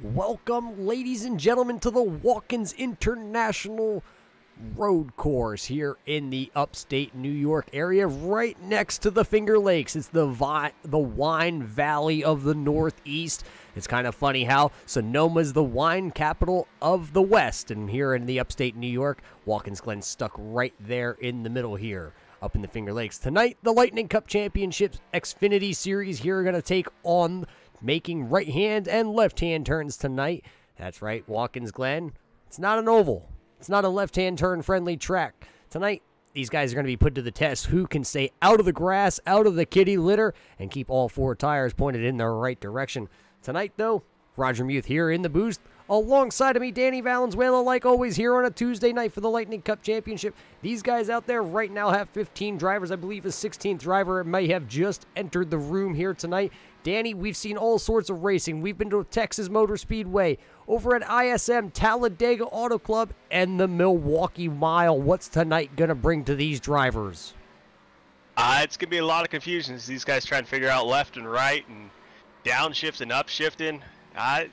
Welcome, ladies and gentlemen, to the Watkins International Road Course here in the upstate New York area, right next to the Finger Lakes. It's the wine valley of the Northeast. It's kind of funny how Sonoma's the wine capital of the West, and here in the upstate New York, Watkins Glen stuck right there in the middle here, up in the Finger Lakes. Tonight, the Lightning Cup Championships Xfinity Series here are going to take on making right-hand and left-hand turns tonight. That's right, Watkins Glen. It's not an oval. It's not a left-hand turn-friendly track. Tonight, these guys are going to be put to the test. Who can stay out of the grass, out of the kitty litter, and keep all four tires pointed in the right direction. Tonight, though, Roger Muth here in the booth. Alongside of me, Danny Valenzuela, like always, here on a Tuesday night for the Lightning Cup Championship. These guys out there right now have 15 drivers. I believe a 16th driver may have just entered the room here tonight. Danny, we've seen all sorts of racing. We've been to Texas Motor Speedway, over at ISM, Talladega Auto Club, and the Milwaukee Mile. What's tonight going to bring to these drivers? It's going to be a lot of confusion as these guys try and figure out left and right and downshift and upshifting. I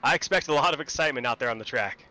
expect a lot of excitement out there on the track.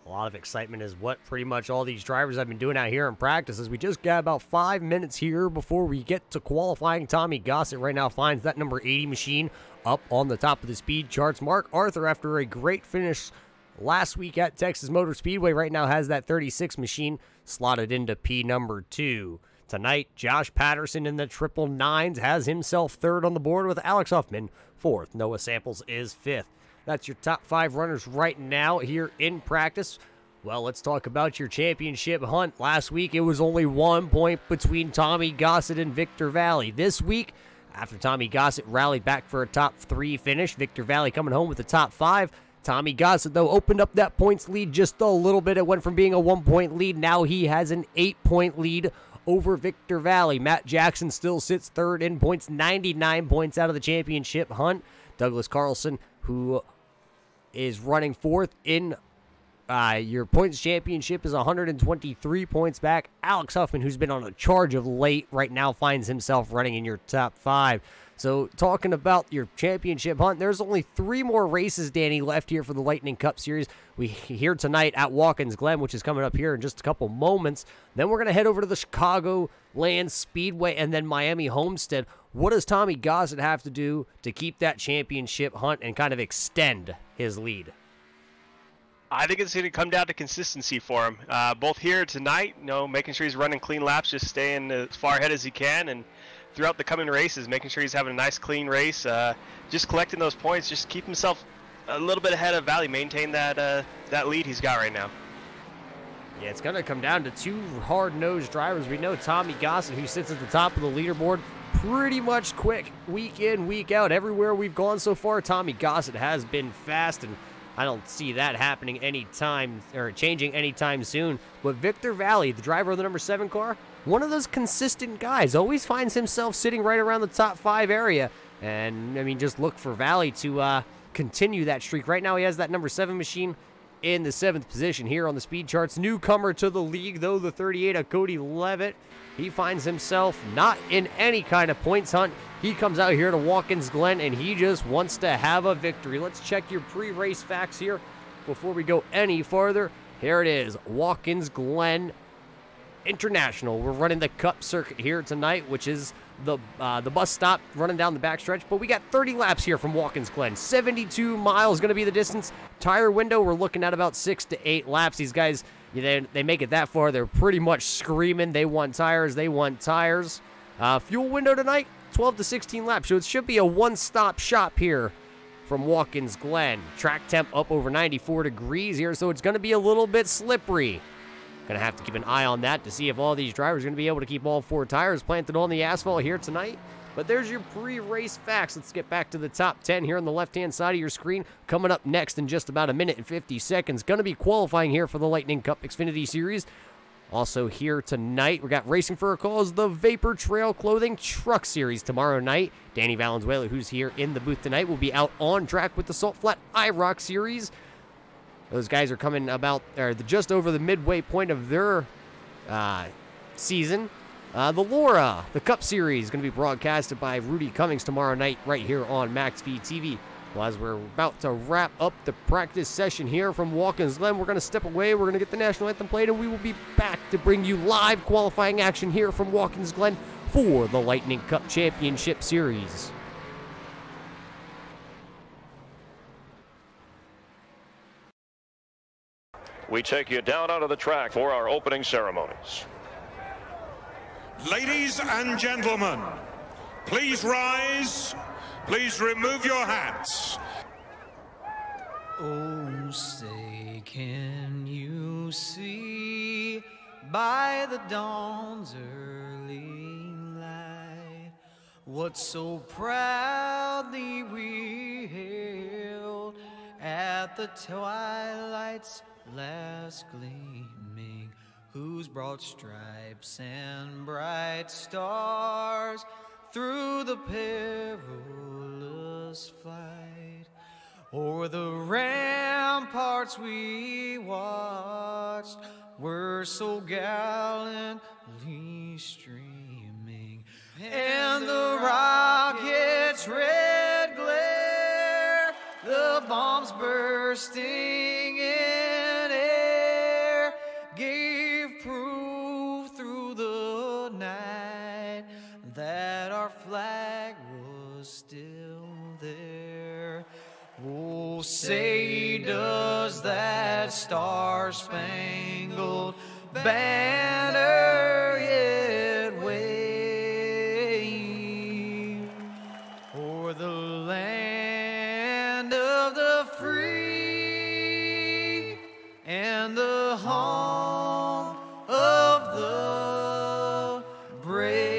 A lot of excitement is what pretty much all these drivers have been doing out here in practice. As we just got about 5 minutes here before we get to qualifying. Tommy Gossett right now finds that number 80 machine up on the top of the speed charts. Mark Arthur, after a great finish last week at Texas Motor Speedway, right now has that 36 machine slotted into P number 2. Tonight, Josh Patterson in the 999s has himself third on the board with Alex Huffman fourth. Noah Samples is fifth. That's your top 5 runners right now here in practice. Well, let's talk about your championship hunt. Last week, it was only 1 point between Tommy Gossett and Victor Valley. This week, after Tommy Gossett rallied back for a top 3 finish, Victor Valley coming home with the top 5. Tommy Gossett, though, opened up that points lead just a little bit. It went from being a 1-point lead. Now he has an 8-point lead over Victor Valley. Matt Jackson still sits third in points, 99 points out of the championship hunt. Douglas Carlson, who is running fourth in your points championship, is 123 points back. Alex Huffman, who's been on a charge of late, right now finds himself running in your top 5. So talking about your championship hunt, there's only 3 more races, Danny, left here for the Lightning Cup Series. We here tonight at Watkins Glen, which is coming up here in just a couple moments. Then we're going to head over to the Chicagoland Speedway and then Miami Homestead. What does Tommy Gossett have to do to keep that championship hunt and kind of extend his lead? I think it's going to come down to consistency for him. Both here tonight, making sure he's running clean laps, just staying as far ahead as he can, and throughout the coming races, making sure he's having a nice clean race, just collecting those points, just keep himself a little bit ahead of Valley, maintain that lead he's got right now. Yeah, it's going to come down to 2 hard-nosed drivers. We know Tommy Gossett, who sits at the top of the leaderboard, pretty much quick week in, week out. Everywhere we've gone so far, Tommy Gossett has been fast, and I don't see that happening changing anytime soon. But Victor Valley, the driver of the number 7 car, one of those consistent guys, always finds himself sitting right around the top 5 area. And, I mean, just look for Valley to continue that streak. Right now he has that number 7 machine in the 7th position here on the speed charts. Newcomer to the league, though, the 38 of Cody Levitt. He finds himself not in any kind of points hunt. He comes out here to Watkins Glen, and he just wants to have a victory. Let's check your pre-race facts here before we go any farther. Here it is, Watkins Glen International. We're running the Cup circuit here tonight, which is the bus stop running down the backstretch. But we got 30 laps here from Watkins Glen. 72 miles going to be the distance. Tire window, we're looking at about 6 to 8 laps. These guys, they make it that far, they're pretty much screaming. They want tires. They want tires. Fuel window tonight, 12 to 16 laps. So it should be a one-stop shop here from Watkins Glen. Track temp up over 94 degrees here, so it's going to be a little bit slippery. Going to have to keep an eye on that to see if all these drivers are going to be able to keep all 4 tires planted on the asphalt here tonight. But there's your pre-race facts. Let's get back to the top 10 here on the left-hand side of your screen. Coming up next in just about a minute and 50 seconds. Going to be qualifying here for the Lightning Cup Xfinity Series. Also here tonight, we got Racing for a Cause, the Vapor Trail Clothing Truck Series tomorrow night. Danny Valenzuela, who's here in the booth tonight, will be out on track with the Salt Flat IROC Series. Those guys are coming just over the midway point of their season. The Laura, the Cup Series, is going to be broadcasted by Rudy Cummings tomorrow night right here on MaxSpeedTV. Well, as we're about to wrap up the practice session here from Watkins Glen, we're going to step away. We're going to get the national anthem played, and we will be back to bring you live qualifying action here from Watkins Glen for the Lightning Cup Championship Series. We take you down onto the track for our opening ceremonies. Ladies and gentlemen, please rise. Please remove your hats. Oh, say, can you see by the dawn's early light what so proudly we hailed at the twilight's last gleaming, whose broad stripes and bright stars through the perilous flight o'er the ramparts we watched were so gallantly streaming, and the rocket's red glare, the bombs bursting in air, gave proof through the night that our flag was still there. Oh, say, does that star-spangled banner yet wave o'er the land of the free and the home of the brave?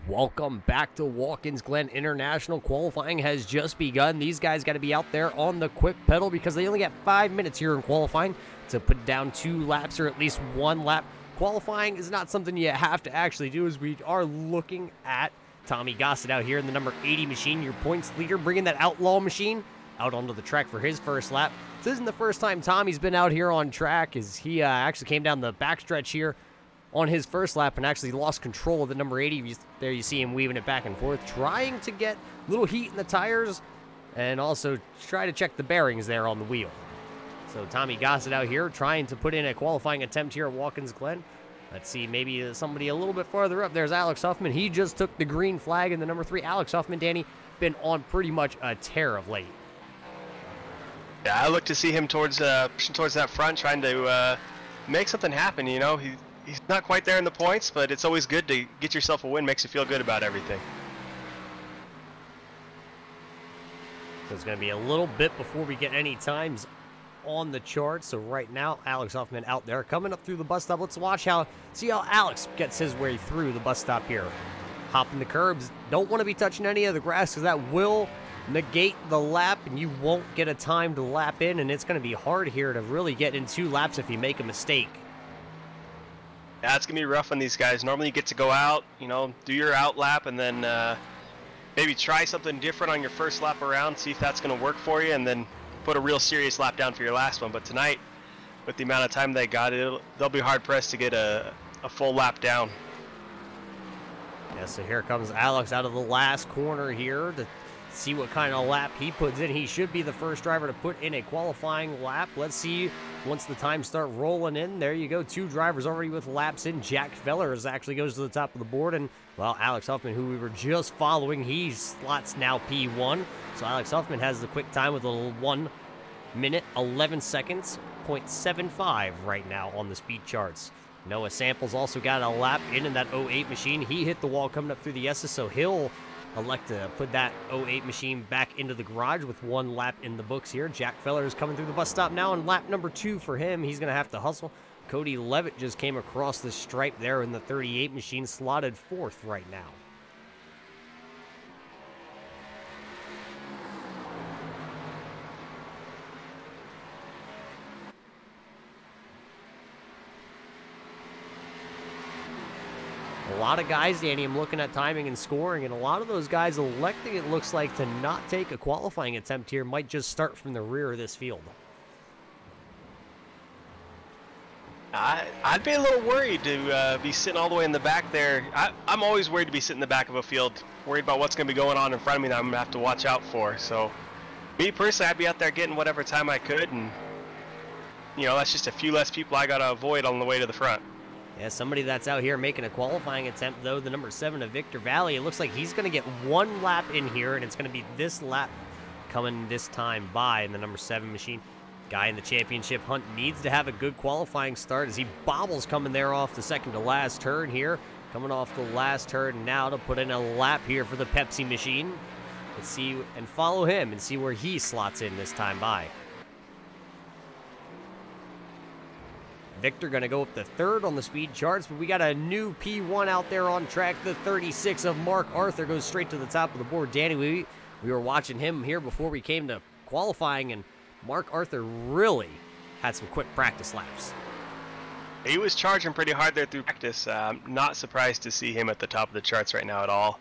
Welcome back to Watkins Glen International. Qualifying has just begun. These guys got to be out there on the quick pedal because they only got 5 minutes here in qualifying to put down 2 laps or at least 1 lap. Qualifying is not something you have to actually do, as we are looking at Tommy Gossett out here in the number 80 machine, your points leader, bringing that outlaw machine out onto the track for his first lap. This isn't the first time Tommy's been out here on track, as he actually came down the backstretch here on his first lap and actually lost control of the number 80. There you see him weaving it back and forth, trying to get a little heat in the tires and also try to check the bearings there on the wheel. So Tommy Gossett out here trying to put in a qualifying attempt here at Watkins Glen. Let's see, maybe somebody a little bit farther up. There's Alex Huffman. He just took the green flag in the number 3. Alex Huffman, Danny, been on pretty much a tear of late. Yeah, I look to see him pushing towards that front, trying to make something happen. You know, he's not quite there in the points, but it's always good to get yourself a win. Makes you feel good about everything. So it's going to be a little bit before we get any times on the chart. So right now, Alex Huffman out there coming up through the bus stop. Let's see how Alex gets his way through the bus stop here. Hopping the curbs. Don't want to be touching any of the grass because that will negate the lap and you won't get a time to lap in, and it's going to be hard here to really get in 2 laps if you make a mistake. Yeah, it's going to be rough on these guys. Normally you get to go out, you know, do your out lap and then maybe try something different on your first lap around, see if that's going to work for you, and then put a real serious lap down for your last one. But tonight, with the amount of time they got, they'll be hard-pressed to get a full lap down. Yeah, so here comes Alex out of the last corner here to see what kind of lap he puts in. He should be the first driver to put in a qualifying lap. Let's see once the times start rolling in. There you go, 2 drivers already with laps in. Jack Fellers actually goes to the top of the board, and, well, Alex Huffman, who we were just following, he slots now P1. So Alex Huffman has the quick time with a 1 minute, 11 seconds, 0.75 right now on the speed charts. Noah Samples also got a lap in that 08 machine. He hit the wall coming up through the S's, so he'll elect to put that 08 machine back into the garage with 1 lap in the books here. Jack Feller is coming through the bus stop now, and lap number 2 for him. He's going to have to hustle. Cody Levitt just came across the stripe there in the 38 machine, slotted 4th right now. A lot of guys, Danny, I'm looking at timing and scoring, and a lot of those guys electing, it looks like, to not take a qualifying attempt here might just start from the rear of this field. I'd be a little worried to be sitting all the way in the back there. I'm always worried to be sitting in the back of a field, worried about what's going to be going on in front of me that I'm going to have to watch out for. So, me personally, I'd be out there getting whatever time I could, and, you know, that's just a few less people I got to avoid on the way to the front. Yeah, somebody that's out here making a qualifying attempt, though, the number 7 of Victor Valley. It looks like he's going to get one lap in here, and it's going to be this lap coming this time by in the number 7 machine. Guy in the championship hunt needs to have a good qualifying start as he bobbles coming there off the second to last turn here. Coming off the last turn now to put in a lap here for the Pepsi machine. Let's see and follow him and see where he slots in this time by. Victor going to go up to 3rd on the speed charts, but we got a new P1 out there on track. The 36 of Mark Arthur goes straight to the top of the board. Danny, we were watching him here before we came to qualifying, and Mark Arthur really had some quick practice laps. He was charging pretty hard there through practice. I'm not surprised to see him at the top of the charts right now at all.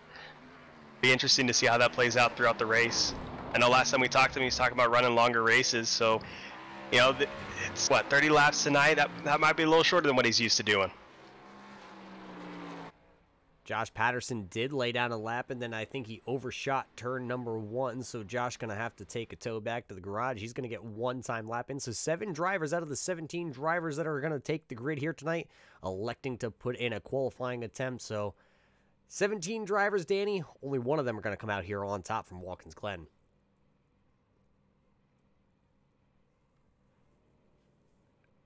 Be interesting to see how that plays out throughout the race. I know last time we talked to him, he was talking about running longer races, so, you know, it's, what, 30 laps tonight? That might be a little shorter than what he's used to doing. Josh Patterson did lay down a lap, and then I think he overshot turn number 1, so Josh going to have to take a tow back to the garage. He's going to get one-time lap in. So 7 drivers out of the 17 drivers that are going to take the grid here tonight electing to put in a qualifying attempt. So 17 drivers, Danny, only one of them are going to come out here on top from Watkins Glen.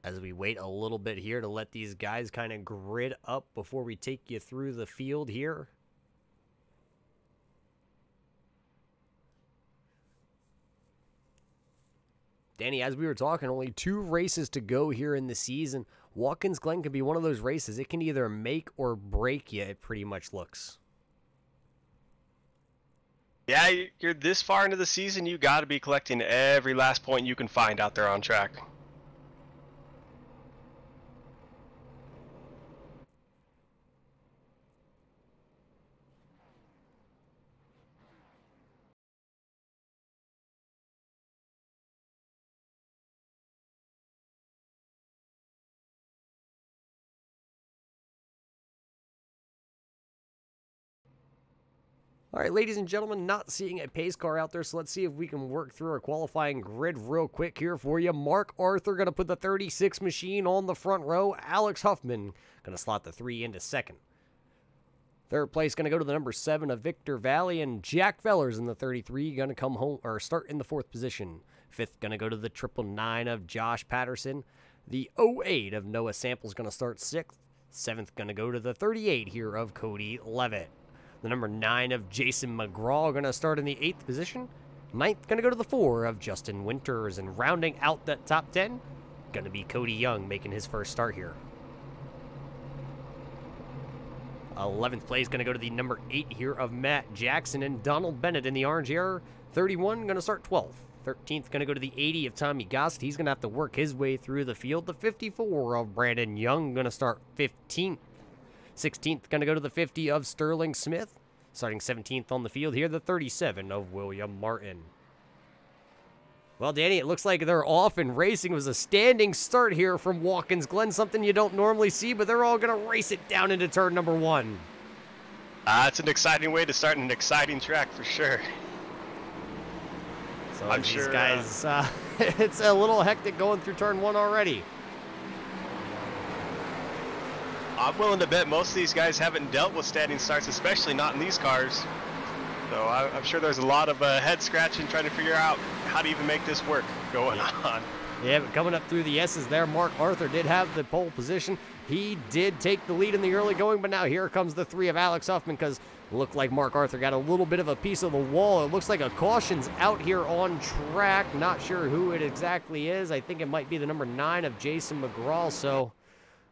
As we wait a little bit here to let these guys kind of grid up before we take you through the field here. Danny, as we were talking, only 2 races to go here in the season. Watkins Glen can be one of those races. It can either make or break you, it pretty much looks. Yeah, you're this far into the season, you got to be collecting every last point you can find out there on track. All right, ladies and gentlemen, not seeing a pace car out there, so let's see if we can work through our qualifying grid real quick here for you. Mark Arthur going to put the 36 machine on the front row. Alex Huffman going to slot the 3 into 2nd. 3rd place going to go to the number 7 of Victor Valley, and Jack Fellers in the 33 going to come home or start in the 4th position. 5th going to go to the 999 of Josh Patterson. The 08 of Noah Samples going to start 6th. 7th going to go to the 38 here of Cody Levitt. The number 9 of Jason McGraw going to start in the 8th position. 9th going to go to the 4 of Justin Winters. And rounding out that top 10, going to be Cody Young making his first start here. 11th place going to go to the number 8 here of Matt Jackson and Donald Bennett in the orange air. 31 going to start 12th. 13th going to go to the 80 of Tommy Gossett. He's going to have to work his way through the field. The 54 of Brandon Young going to start 15th. 16th going to go to the 50 of Sterling Smith. Starting 17th on the field here, the 37 of William Martin. Well, Danny, it looks like they're off and racing. It was a standing start here from Watkins Glen, something you don't normally see, but they're all going to race it down into turn number 1. It's an exciting way to start an exciting track for sure. So these guys, it's a little hectic going through turn 1 already. I'm willing to bet most of these guys haven't dealt with standing starts, especially not in these cars. So I'm sure there's a lot of head scratching trying to figure out how to even make this work going on. Yeah, but coming up through the S's there, Mark Arthur did have the pole position. He did take the lead in the early going, but now here comes the 3 of Alex Huffman because it looked like Mark Arthur got a little bit of a piece of the wall. It looks like a caution's out here on track. Not sure who it exactly is. I think it might be the number 9 of Jason McGraw. So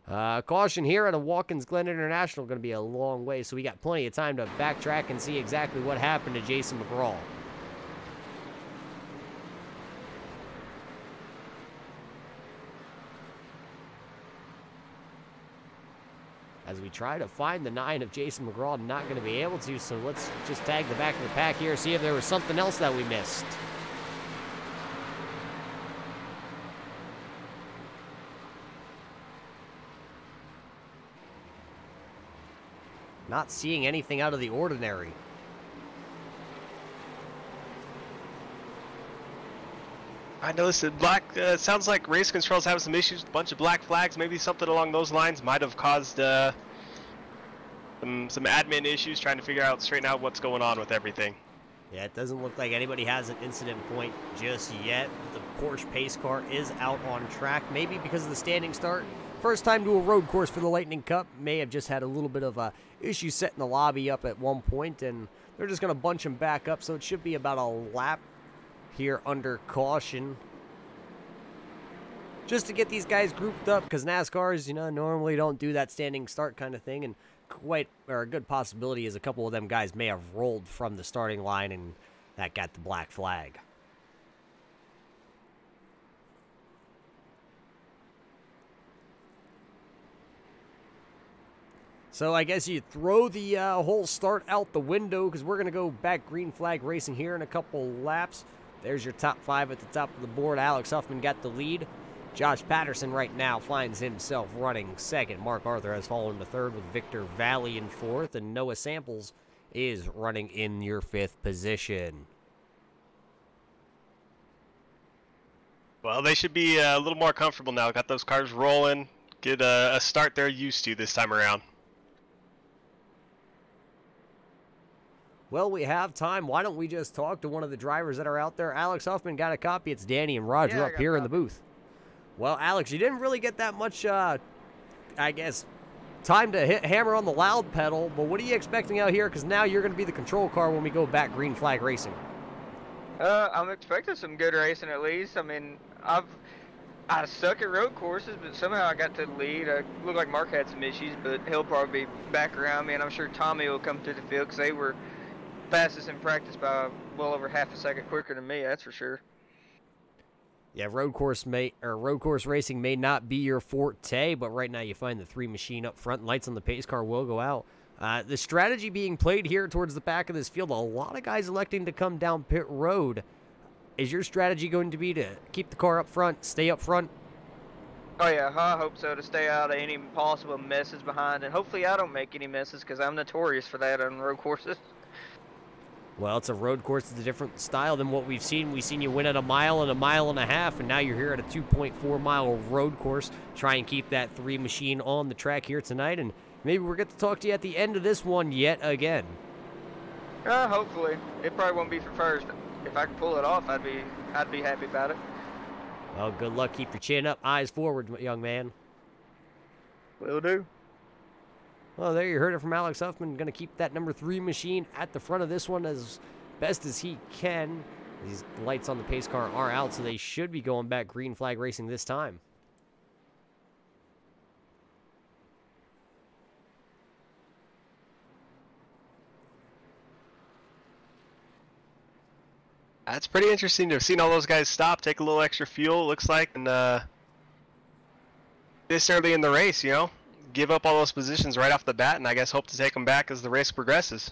caution here at a Watkins Glen International, going to be a long way. So we got plenty of time to backtrack and see exactly what happened to Jason McGraw. as we try to find the 9 of Jason McGraw. Not going to be able to, so let's just tag the back of the pack here, see if there was something else that we missed. Not seeing anything out of the ordinary. I noticed that black, sounds like race control's having some issues with a bunch of black flags. Maybe something along those lines might have caused some admin issues trying to figure out, straighten out what's going on with everything. Yeah, it doesn't look like anybody has an incident point just yet. The Porsche pace car is out on track, maybe because of the standing start. First time to a road course for the Lightning Cup. May have just had a little bit of a issue setting the lobby up at one point, and they're just going to bunch him back up, so it should be about a lap here under caution. Just to get these guys grouped up, because NASCARs, you know, normally don't do that standing start kind of thing, and a good possibility is a couple of them guys may have rolled from the starting line, and that got the black flag. So I guess you throw the whole start out the window, because we're going to go back green flag racing here in a couple laps. There's your top 5 at the top of the board. Alex Huffman got the lead. Josh Patterson right now finds himself running second. Mark Arthur has fallen to third with Victor Valley in fourth. And Noah Samples is running in your 5th position. Well, they should be a little more comfortable now. Got those cars rolling. Get a start they're used to this time around. Well, we have time. Why don't we just talk to one of the drivers that are out there? Alex Huffman got a copy. It's Danny and Roger up here in the booth. Well, Alex, you didn't really get that much, I guess, time to hammer on the loud pedal, but what are you expecting out here? Because now you're going to be the control car when we go back green flag racing. I'm expecting some good racing at least. I mean, I suck at road courses, but somehow I got to the lead. I look like Mark had some issues, but he'll probably be back around me, and I'm sure Tommy will come through the field because they were fastest in practice by well over half a second quicker than me, that's for sure. Yeah, road course racing may not be your forte, but right now you find the 3 machine up front. Lights on the pace car will go out. The strategy being played here towards the back of this field, a lot of guys electing to come down pit road. Is your strategy going to be to keep the car up front, stay up front? Oh yeah, I hope so, to stay out of any possible messes behind, and hopefully I don't make any messes because I'm notorious for that on road courses. Well, it's a road course. It's a different style than what we've seen. We've seen you win at a mile and a mile and a half, and now you're here at a 2.4-mile road course. Try and keep that 3 machine on the track here tonight, and maybe we'll get to talk to you at the end of this one yet again. Hopefully. It probably won't be for first. If I can pull it off, I'd be happy about it. Well, good luck. Keep your chin up, eyes forward, young man. Will do. Well, there you heard it from Alex Huffman. Going to keep that number 3 machine at the front of this one as best as he can. These lights on the pace car are out, so they should be going back green flag racing this time. That's pretty interesting to have seen all those guys stop, take a little extra fuel, it looks like, and this early in the race, you know, give up all those positions right off the bat, and I guess hope to take them back as the race progresses.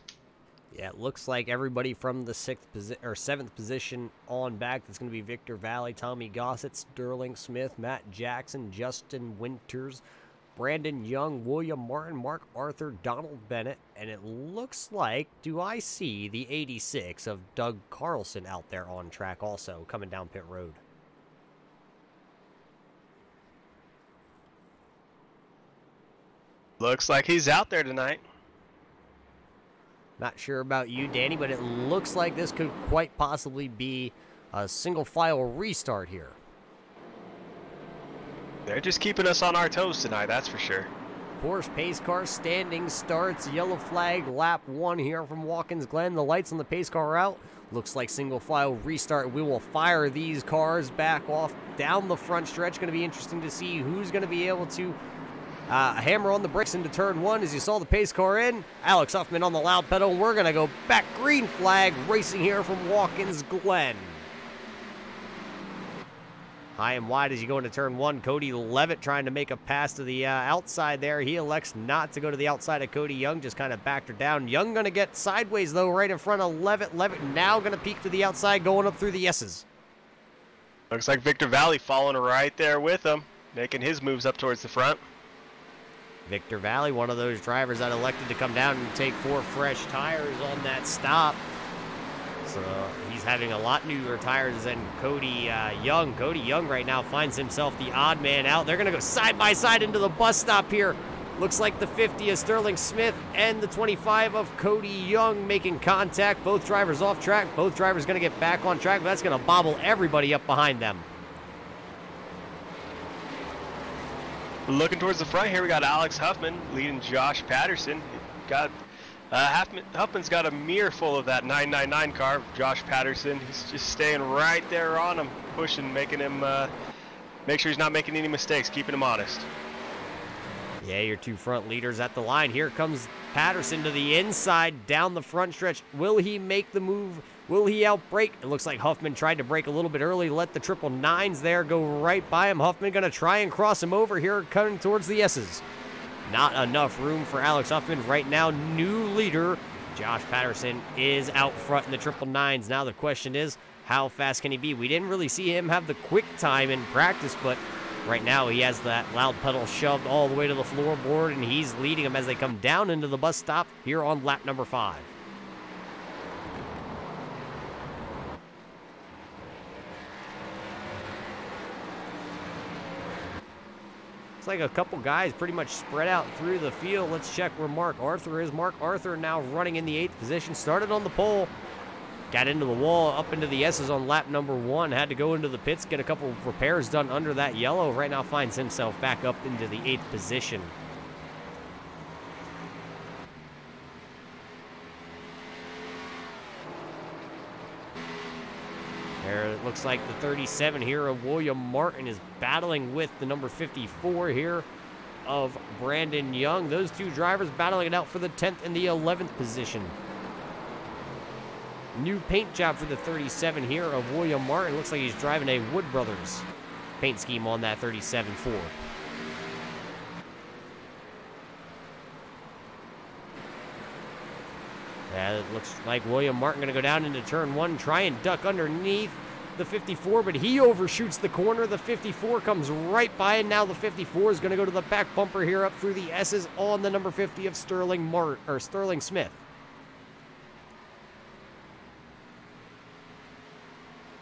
Yeah, it looks like everybody from the 7th position on back. That's going to be Victor Valley, Tommy Gossett, Sterling Smith, Matt Jackson, Justin Winters, Brandon Young, William Martin, Mark Arthur, Donald Bennett, and it looks like, do I see the 86 of Doug Carlson out there on track also, coming down pit road? Looks like he's out there tonight. Not sure about you, Danny, but it looks like this could quite possibly be a single file restart here. They're just keeping us on our toes tonight, that's for sure. Porsche pace car standing starts, yellow flag, lap 1 here from Watkins Glen. The lights on the pace car are out. Looks like single file restart. We will fire these cars back off down the front stretch. Going to be interesting to see who's going to be able to hammer on the brakes into turn 1 as you saw the pace car in. Alex Huffman on the loud pedal. We're going to go back green flag racing here from Watkins Glen. High and wide as you go into turn 1. Cody Levitt trying to make a pass to the outside there. He elects not to go to the outside of Cody Young, just kind of backed her down. Young going to get sideways, though, right in front of Levitt. Levitt now going to peek to the outside, going up through the S's. Looks like Victor Valley following right there with him, making his moves up towards the front. Victor Valley, one of those drivers that elected to come down and take 4 fresh tires on that stop. So he's having a lot newer tires than Cody Young. Cody Young right now finds himself the odd man out. They're going to go side by side into the bus stop here. Looks like the 50 of Sterling Smith and the 25 of Cody Young making contact. Both drivers off track. Both drivers going to get back on track, but that's going to bobble everybody up behind them. Looking towards the front here, we got Alex Huffman leading Josh Patterson. Huffman's got a mirror full of that 999 car. Josh Patterson, he's just staying right there on him, pushing, making him make sure he's not making any mistakes, keeping him honest. Yeah, your 2 front leaders at the line. Here comes Patterson to the inside, down the front stretch. Will he make the move? Will he outbrake? It looks like Huffman tried to brake a little bit early, let the 999s there go right by him. Huffman going to try and cross him over here, coming towards the S's. Not enough room for Alex Huffman right now. New leader, Josh Patterson, is out front in the 999s. Now the question is, how fast can he be? We didn't really see him have the quick time in practice, but right now he has that loud pedal shoved all the way to the floorboard, and he's leading them as they come down into the bus stop here on lap number 5. Like a couple guys pretty much spread out through the field. Let's check where Mark Arthur is. Mark Arthur now running in the 8th position. Started on the pole. Got into the wall, up into the S's on lap number 1. Had to go into the pits, get a couple of repairs done under that yellow. Right now finds himself back up into the 8th position. There, it looks like the 37 here of William Martin is battling with the number 54 here of Brandon Young. Those 2 drivers battling it out for the 10th and the 11th position. New paint job for the 37 here of William Martin. Looks like he's driving a Wood Brothers paint scheme on that 37 Ford. It looks like William Martin going to go down into turn 1, try and duck underneath the 54, but he overshoots the corner. The 54 comes right by, and now the 54 is going to go to the back bumper here up through the S's on the number 50 of Sterling Smith.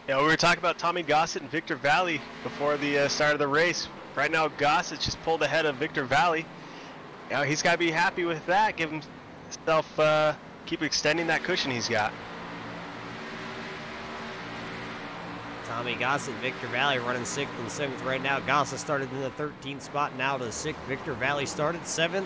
Yeah, we were talking about Tommy Gossett and Victor Valley before the start of the race. Right now, Gossett just pulled ahead of Victor Valley. Now he's got to be happy with that. Give himself keep extending that cushion he's got. Tommy Gossett, Victor Valley running 6th and 7th right now. Gossett started in the 13th spot, now to 6th. Victor Valley started 7th,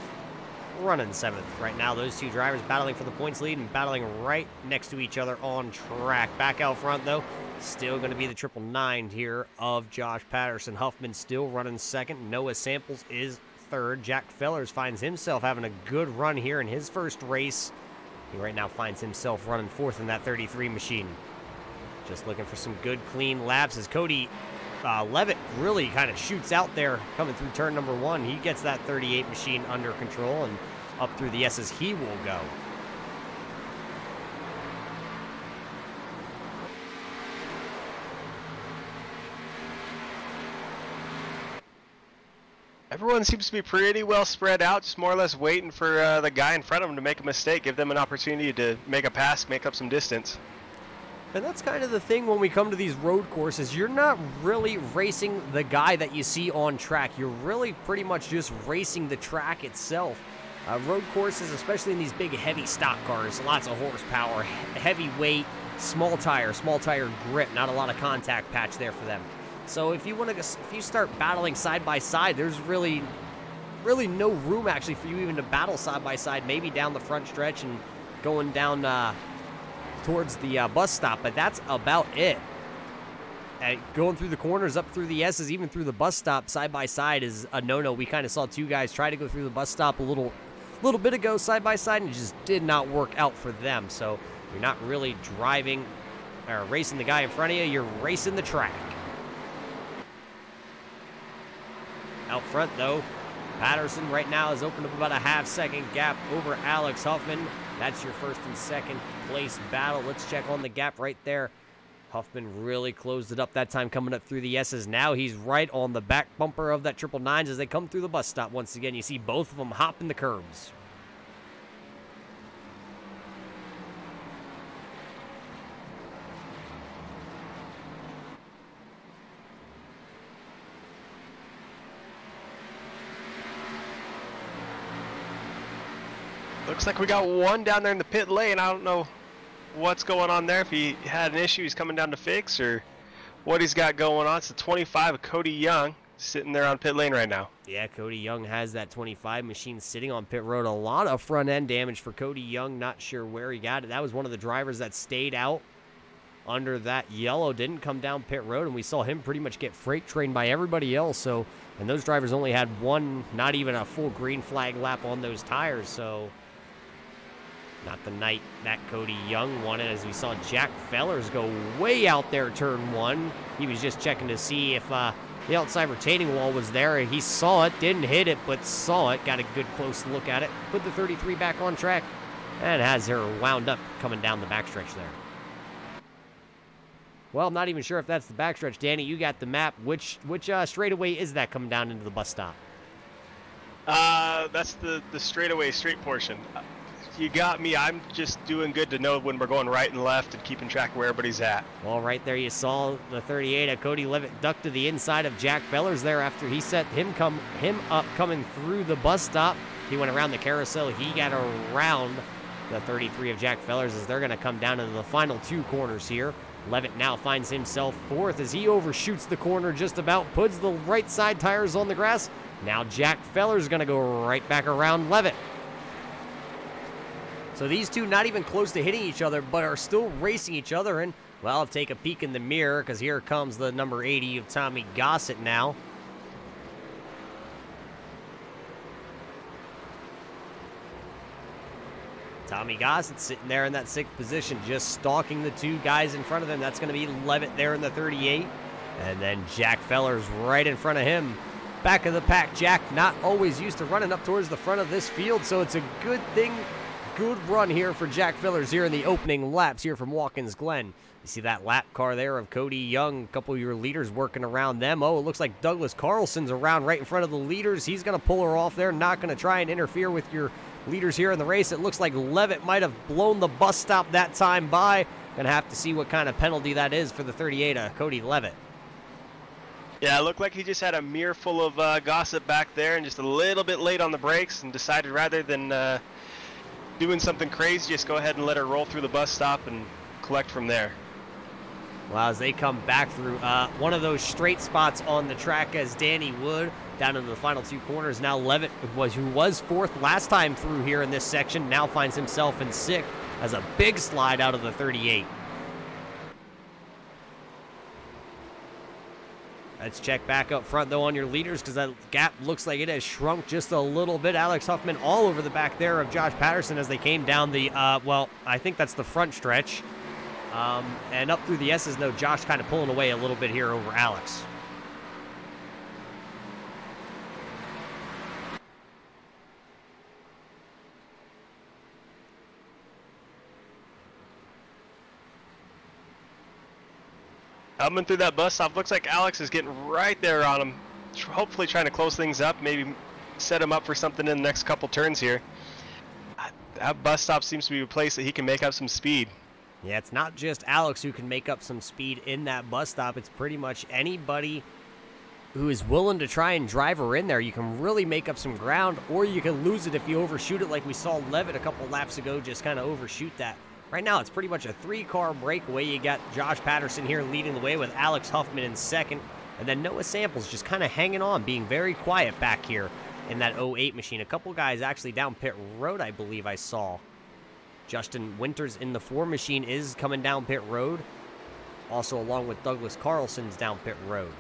running 7th. Right now, those 2 drivers battling for the points lead and battling right next to each other on track. Back out front, though, still going to be the 999 here of Josh Patterson. Huffman still running 2nd. Noah Samples is 3rd. Jack Fellers finds himself having a good run here in his first race. He right now finds himself running 4th in that 33 machine. Just looking for some good, clean laps as Cody Levitt really kind of shoots out there coming through turn number 1. He gets that 38 machine under control, and up through the S's he will go. Everyone seems to be pretty well spread out, just more or less waiting for the guy in front of them to make a mistake, give them an opportunity to make a pass, make up some distance. And that's kind of the thing when we come to these road courses. You're not really racing the guy that you see on track. You're really pretty much just racing the track itself. Road courses, especially in these big, heavy stock cars, lots of horsepower, heavy weight, small tire grip, not a lot of contact patch there for them. So if you start battling side by side, there's really no room actually for you even to battle side by side. Maybe down the front stretch and going down towards the bus stop, but that's about it. Going through the corners, up through the S's, even through the bus stop, side by side is a no-no. We kind of saw 2 guys try to go through the bus stop a little bit ago, side by side, and it just did not work out for them. So you're not really driving or racing the guy in front of you. You're racing the track. Out front, though, Patterson right now has opened up about a half-second gap over Alex Huffman. That's your first and second place battle. Let's check on the gap right there. Huffman really closed it up that time coming up through the S's. Now he's right on the back bumper of that 999s as they come through the bus stop once again. You see both of them hopping the curbs. Looks like we got one down there in the pit lane. I don't know what's going on there. If he had an issue he's coming down to fix or what he's got going on. It's the 25 of Cody Young sitting there on pit lane right now. Yeah, Cody Young has that 25 machine sitting on pit road. A lot of front end damage for Cody Young. Not sure where he got it. That was one of the drivers that stayed out under that yellow. Didn't come down pit road, and we saw him pretty much get freight trained by everybody else. So, and those drivers only had one, not even a full green flag lap on those tires. So not the night that Cody Young won it, as we saw Jack Fellers go way out there turn one. He was just checking to see if the outside retaining wall was there. He saw it, didn't hit it, but saw it. Got a good close look at it. Put the 33 back on track and has her wound up coming down the backstretch there. Well, I'm not even sure if that's the backstretch. Danny, you got the map. Which straightaway is that coming down into the bus stop? That's the straightaway straight portion. You got me. I'm just doing good to know when we're going right and left and keeping track of where everybody's at. Well, right there you saw the 38 of Cody Levitt duck to the inside of Jack Fellers there after he set him up coming through the bus stop. He went around the carousel. He got around the 33 of Jack Fellers as they're going to come down into the final two corners here. Levitt now finds himself fourth as he overshoots the corner just about, puts the right side tires on the grass. Now Jack Fellers going to go right back around Levitt. So these two not even close to hitting each other, but are still racing each other. And, well, take a peek in the mirror, because here comes the number 80 of Tommy Gossett now. Tommy Gossett sitting there in that sixth position, just stalking the two guys in front of him. That's going to be Levitt there in the 38. And then Jack Fellers right in front of him. Back of the pack, Jack not always used to running up towards the front of this field, so it's a good thing. Good run here for Jack Fellers here in the opening laps here from Watkins Glen. You see that lap car there of Cody Young, a couple of your leaders working around them. Oh, it looks like Douglas Carlson's around right in front of the leaders. He's going to pull her off there, not going to try and interfere with your leaders here in the race. It looks like Levitt might have blown the bus stop that time by. Going to have to see what kind of penalty that is for the 38 Cody Levitt. Yeah, it looked like he just had a mirror full of gossip back there and just a little bit late on the brakes and decided rather than doing something crazy, just go ahead and let her roll through the bus stop and collect from there. Well, as they come back through one of those straight spots on the track as Danny Wood down into the final two corners. Now Levitt, who was fourth last time through here in this section, now finds himself in sixth as a big slide out of the 38. Let's check back up front, though, on your leaders, because that gap looks like it has shrunk just a little bit. Alex Huffman all over the back there of Josh Patterson as they came down the, well, I think that's the front stretch. And up through the S's, though, Josh kind of pulling away a little bit here over Alex. Coming through that bus stop, looks like Alex is getting right there on him, hopefully trying to close things up, maybe set him up for something in the next couple turns here. That bus stop seems to be a place that he can make up some speed. Yeah, it's not just Alex who can make up some speed in that bus stop. It's pretty much anybody who is willing to try and drive her in there. You can really make up some ground, or you can lose it if you overshoot it, like we saw Levitt a couple laps ago just kind of overshoot that. Right now, it's pretty much a three-car breakaway. You got Josh Patterson here leading the way with Alex Huffman in second. And then Noah Samples just kind of hanging on, being very quiet back here in that 08 machine. A couple guys actually down pit road, I believe I saw. Justin Winters in the 4 machine is coming down pit road. Also along with Douglas Carlson's down pit road.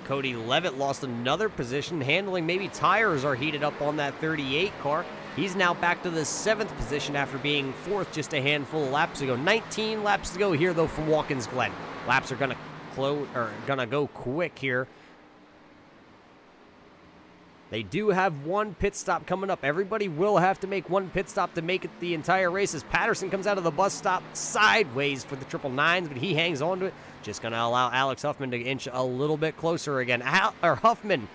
Cody Levitt lost another position, handling maybe tires are heated up on that 38 car. He's now back to the 7th position after being 4th just a handful of laps ago. 19 laps to go here, though, from Watkins Glen. Laps are gonna go quick here. They do have one pit stop coming up. Everybody will have to make one pit stop to make it the entire race as Patterson comes out of the bus stop sideways for the 999s, but he hangs on to it. Just going to allow Alex Huffman to inch a little bit closer again. Huffman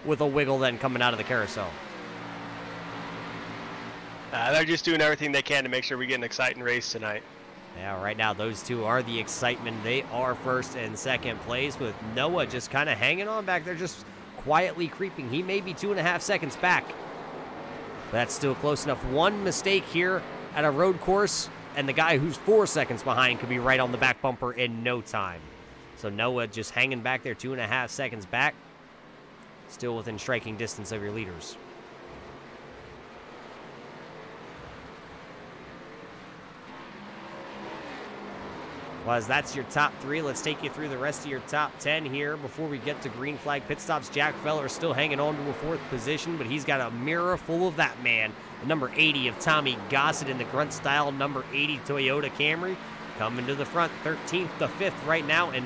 with a wiggle then coming out of the carousel. They're just doing everything they can to make sure we get an exciting race tonight. Yeah, right now those two are the excitement. They are 1st and 2nd place with Noah just kind of hanging on back there, just quietly creeping. He may be 2.5 seconds back. But that's still close enough. One mistake here at a road course, and the guy who's 4 seconds behind could be right on the back bumper in no time. So Noah just hanging back there, 2.5 seconds back. Still within striking distance of your leaders. Well, as that's your top 3, let's take you through the rest of your top 10 here before we get to green flag pit stops. Jack Feller still hanging on to a 4th position, but he's got a mirror full of that man. The number 80 of Tommy Gossett in the grunt style number 80 Toyota Camry coming to the front, 13th to 5th right now, and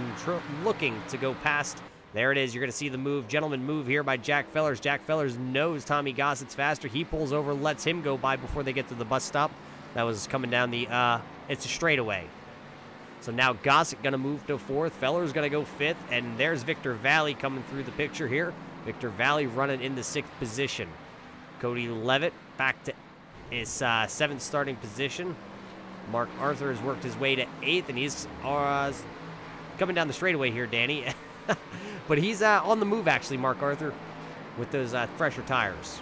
looking to go past. There it is. You're going to see the gentleman move here by Jack Fellers. Jack Fellers knows Tommy Gossett's faster. He pulls over, lets him go by before they get to the bus stop. That was coming down the, it's a straightaway. So now Gossett going to move to 4th. Feller's going to go 5th. And there's Victor Valley coming through the picture here. Victor Valley running in the 6th position. Cody Levitt back to his 7th starting position. Mark Arthur has worked his way to 8th. And he's coming down the straightaway here, Danny. But he's on the move, actually, Mark Arthur, with those fresher tires.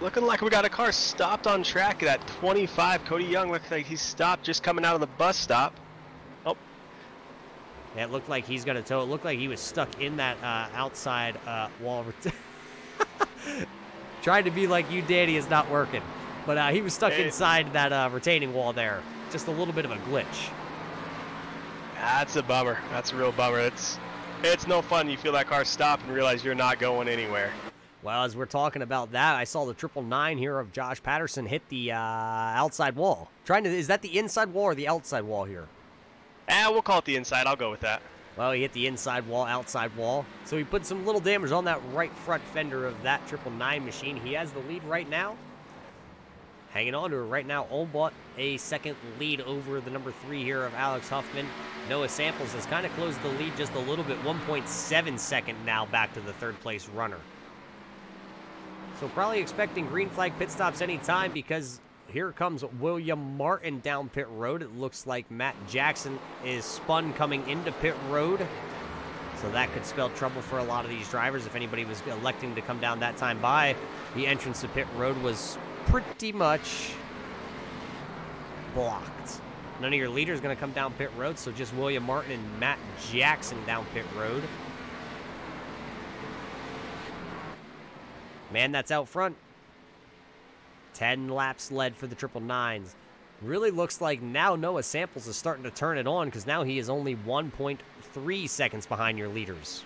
Looking like we got a car stopped on track at 25. Cody Young looks like he's stopped just coming out of the bus stop. Oh. Yeah, it looked like he's going to tow. It looked like he was stuck in that outside wall. Trying to be like you, Danny, is not working. But he was stuck inside that retaining wall there. Just a little bit of a glitch. That's a bummer. That's a real bummer. It's no fun. You feel that car stop and realize you're not going anywhere. Well, as we're talking about that, I saw the 999 here of Josh Patterson hit the outside wall. Is that the inside wall or the outside wall here? We'll call it the inside. I'll go with that. Well, he hit the inside wall, outside wall. So he put some little damage on that right front fender of that 999 machine. He has the lead right now. Hanging on to it right now. Olbott a 2nd lead over the number 3 here of Alex Huffman. Noah Samples has kind of closed the lead just a little bit. 1.7 second now back to the 3rd place runner. So probably expecting green flag pit stops anytime because here comes William Martin down pit road. It looks like Matt Jackson is spun coming into pit road. So that could spell trouble for a lot of these drivers if anybody was electing to come down that time by. The entrance to pit road was pretty much blocked. None of your leaders going to come down pit road, so just William Martin and Matt Jackson down pit road. Man, that's out front. 10 laps led for the 999s. Really looks like now Noah Samples is starting to turn it on because now he is only 1.3 seconds behind your leaders.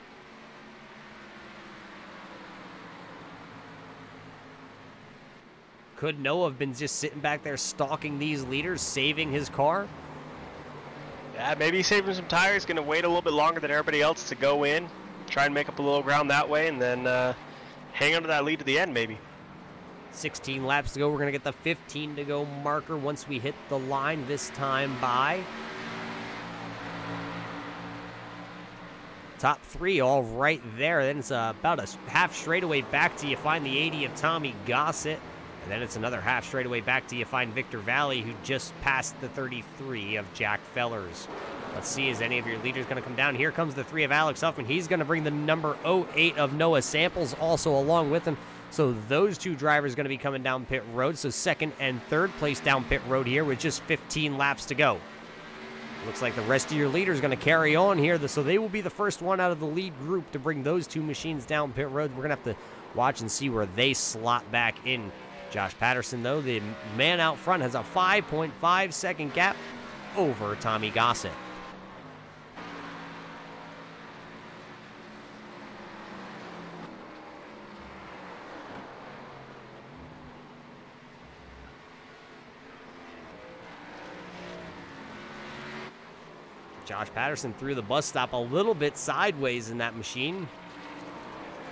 Could Noah have been just sitting back there stalking these leaders, saving his car? Yeah, maybe he's saving some tires, going to wait a little bit longer than everybody else to go in, try and make up a little ground that way, and then hang on to that lead to the end, maybe. 16 laps to go. We're going to get the 15 to go marker once we hit the line this time by. Top 3 all right there. Then it's about a half straightaway back till you find the 80 of Tommy Gossett. And then it's another half straightaway back till you find Victor Valley, who just passed the 33 of Jack Fellers. Let's see, is any of your leaders going to come down? Here comes the 3 of Alex Huffman. He's going to bring the number 08 of Noah Samples also along with him. So those 2 drivers going to be coming down pit road. So 2nd and 3rd place down pit road here with just 15 laps to go. Looks like the rest of your leaders going to carry on here. So they will be the first one out of the lead group to bring those 2 machines down pit road. We're going to have to watch and see where they slot back in. Josh Patterson, though, the man out front, has a 5.5 second gap over Tommy Gossett. Josh Patterson threw the bus stop a little bit sideways in that machine.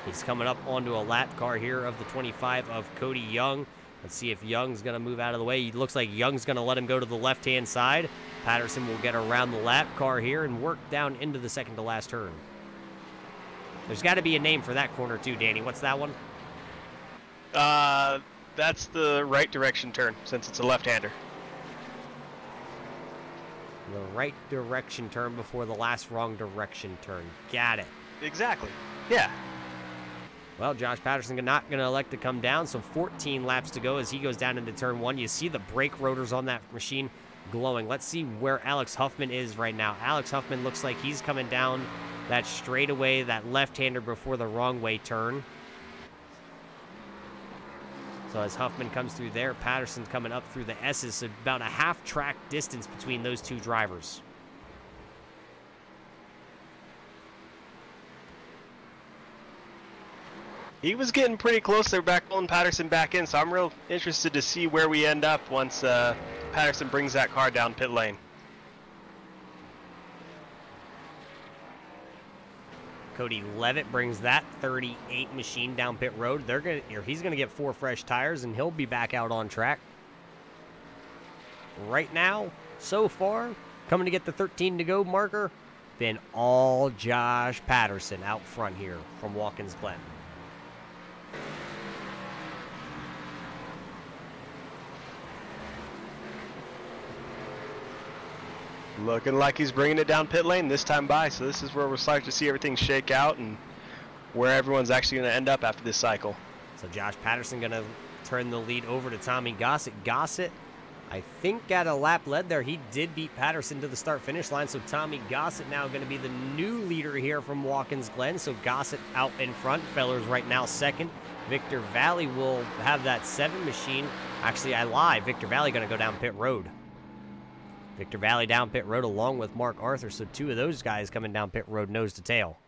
He's coming up onto a lap car here of the 25 of Cody Young. Let's see if Young's going to move out of the way. It looks like Young's going to let him go to the left-hand side. Patterson will get around the lap car here and work down into the second to last turn. There's got to be a name for that corner too, Danny. What's that one? That's the right direction turn, since it's a left-hander. The right direction turn before the last wrong direction turn. Got it. Exactly. Yeah. Well, Josh Patterson not going to elect to come down, so 14 laps to go as he goes down into turn 1. You see the brake rotors on that machine glowing. Let's see where Alex Huffman is right now. Alex Huffman looks like he's coming down that straightaway, that left-hander before the wrong way turn. So as Huffman comes through there, Patterson's coming up through the S's, so about a half-track distance between those two drivers. He was getting pretty close there, back pulling Patterson back in, so I'm real interested to see where we end up once Patterson brings that car down pit lane. Cody Levitt brings that 38 machine down pit road. He's gonna get 4 fresh tires, and he'll be back out on track. Right now, so far, coming to get the 13 to go marker, been all Josh Patterson out front here from Watkins Glen. Looking like he's bringing it down pit lane this time by, so this is where we're starting to see everything shake out and where everyone's actually going to end up after this cycle. So Josh Patterson going to turn the lead over to Tommy Gossett. Gossett, I think, got a lap led there. He did beat Patterson to the start-finish line, so Tommy Gossett now going to be the new leader here from Watkins Glen. So Gossett out in front. Feller's right now second. Victor Valley will have that 7 machine. Actually, I lie. Victor Valley going to go down pit road. Victor Valley down pit road along with Mark Arthur, so 2 of those guys coming down pit road nose to tail.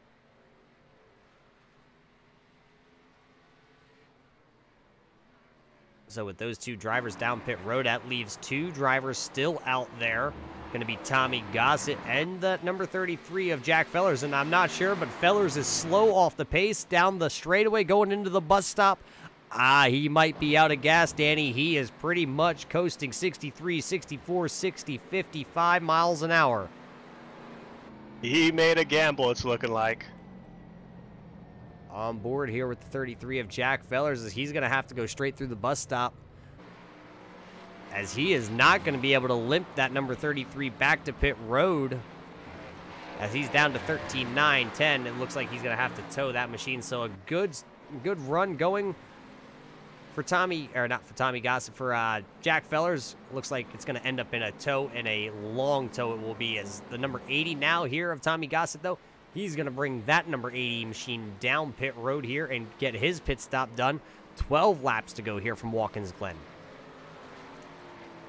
So with those 2 drivers down pit road, that leaves 2 drivers still out there. Going to be Tommy Gossett and the number 33 of Jack Fellers, and I'm not sure, but Fellers is slow off the pace down the straightaway going into the bus stop. He might be out of gas, Danny. He is pretty much coasting 63, 64, 60, 55 miles an hour. He made a gamble, it's looking like. On board here with the 33 of Jack Fellers, as he's going to have to go straight through the bus stop, as he is not going to be able to limp that number 33 back to pit road, as he's down to 13, 9, 10. It looks like he's going to have to tow that machine. So a good run going for Tommy, or not for Tommy Gossett, for Jack Fellers. Looks like it's going to end up in a tow, and a long tow it will be, as the number 80 now here of Tommy Gossett, though, he's going to bring that number 80 machine down pit road here and get his pit stop done. 12 laps to go here from Watkins Glen.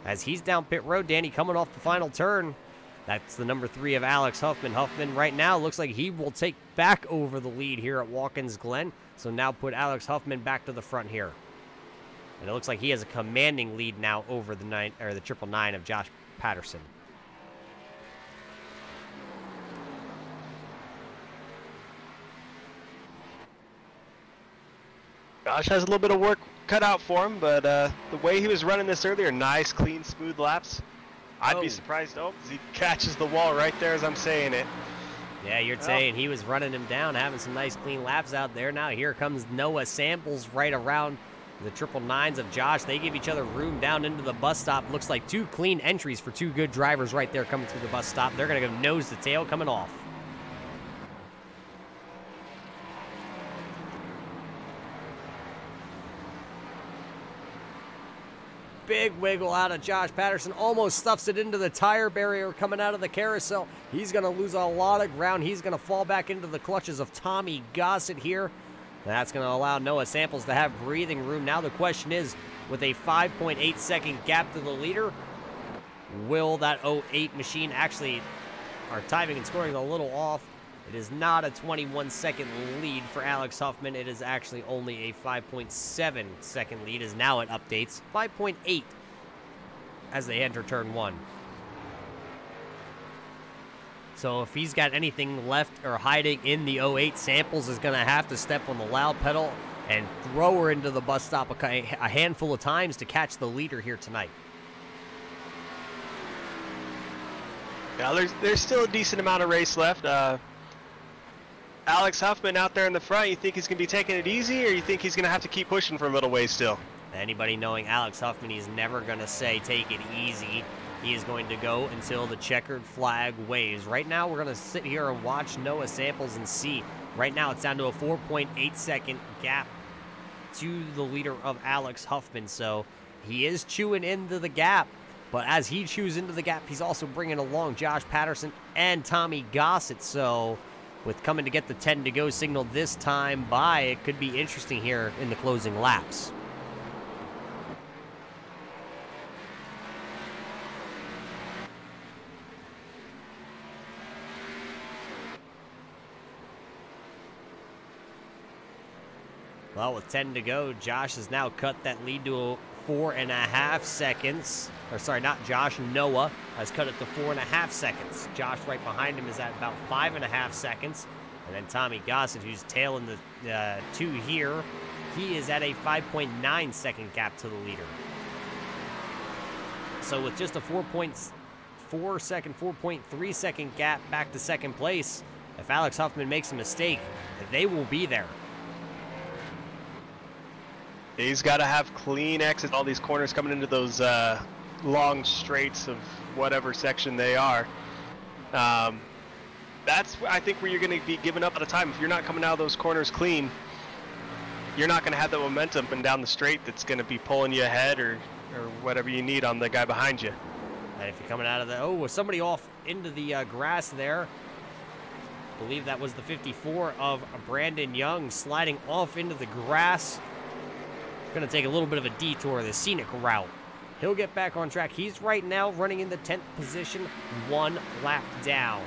As he's down pit road, Danny, coming off the final turn, that's the number 3 of Alex Huffman. Huffman right now looks like he will take back over the lead here at Watkins Glen. So now put Alex Huffman back to the front here. And it looks like he has a commanding lead now over the 999 of Josh Patterson. Josh has a little bit of work cut out for him, but the way he was running this earlier, nice, clean, smooth laps. I'd be surprised, though, because he catches the wall right there as I'm saying it. Yeah, you're saying he was running him down, having some nice, clean laps out there. Now here comes Noah Samples right around the 999s of Josh. They give each other room down into the bus stop. Looks like 2 clean entries for 2 good drivers right there coming through the bus stop. They're going to go nose to tail coming off. Big wiggle out of Josh Patterson. Almost stuffs it into the tire barrier coming out of the carousel. He's going to lose a lot of ground. He's going to fall back into the clutches of Tommy Gossett here. That's going to allow Noah Samples to have breathing room. Now the question is, with a 5.8 second gap to the leader, will that 08 machine actually, our timing and scoring is a little off. It is not a 21 second lead for Alex Huffman. It is actually only a 5.7 second lead, as now it updates 5.8 as they enter turn 1. So if he's got anything left or hiding in the 08, Samples is going to have to step on the loud pedal and throw her into the bus stop a handful of times to catch the leader here tonight. Yeah, there's still a decent amount of race left. Alex Huffman out there in the front, you think he's going to be taking it easy, or you think he's going to have to keep pushing for a little ways still? Anybody knowing Alex Huffman, he's never going to say take it easy. He is going to go until the checkered flag waves. Right now, we're going to sit here and watch Noah Samples and see. Right now, it's down to a 4.8-second gap to the leader of Alex Huffman. So he is chewing into the gap. But as he chews into the gap, he's also bringing along Josh Patterson and Tommy Gossett. So with coming to get the 10 to go signal this time by, it could be interesting here in the closing laps. Well, with 10 to go, Josh has now cut that lead to 4.5 seconds. Or sorry, not Josh, Noah has cut it to 4.5 seconds. Josh right behind him is at about 5.5 seconds. And then Tommy Gossett, who's tailing the 2 here, he is at a 5.9 second gap to the leader. So with just a 4.4 second, 4.3 second gap back to second place, if Alex Huffman makes a mistake, they will be there. He's got to have clean exits. All these corners coming into those long straights of whatever section they are. That's, I think, where you're going to be giving up at a time. If you're not coming out of those corners clean, you're not going to have the momentum up and down the straight that's going to be pulling you ahead or whatever you need on the guy behind you. And if you're coming out of the, oh, somebody off into the grass there. I believe that was the 54 of Brandon Young sliding off into the grass. Going to take a little bit of a detour, the scenic route. He'll get back on track. He's right now running in the 10th position, 1 lap down.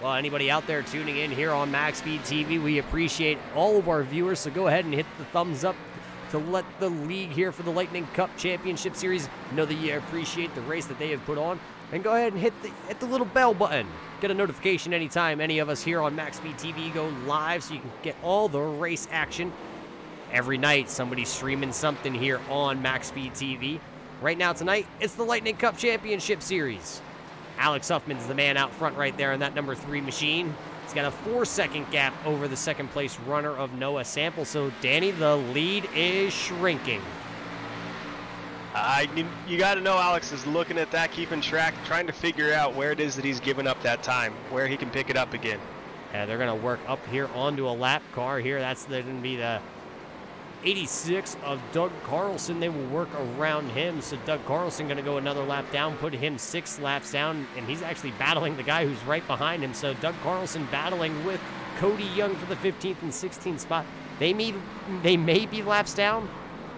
Well, anybody out there tuning in here on MaxSpeedTV, we appreciate all of our viewers, so go ahead and hit the thumbs up to let the league here for the Lightning Cup Championship Series know that you appreciate the race that they have put on. And go ahead and hit the little bell button. Get a notification anytime any of us here on MaxSpeedTV go live so you can get all the race action. Every night, somebody's streaming something here on MaxSpeedTV. Right now, tonight, it's the Lightning Cup Championship Series. Alex Huffman's the man out front right there in that number 3 machine. He's got a 4-second gap over the second place runner of Noah Samples. So, Danny, the lead is shrinking. You got to know Alex is looking at that, keeping track, trying to figure out where it is that he's giving up that time, where he can pick it up again. And they're going to work up here onto a lap car here. That's going to be the 86 of Doug Carlson. They will work around him. So Doug Carlson going to go another lap down, put him 6 laps down, and he's actually battling the guy who's right behind him. So Doug Carlson battling with Cody Young for the 15th and 16th spot. They may be laps down,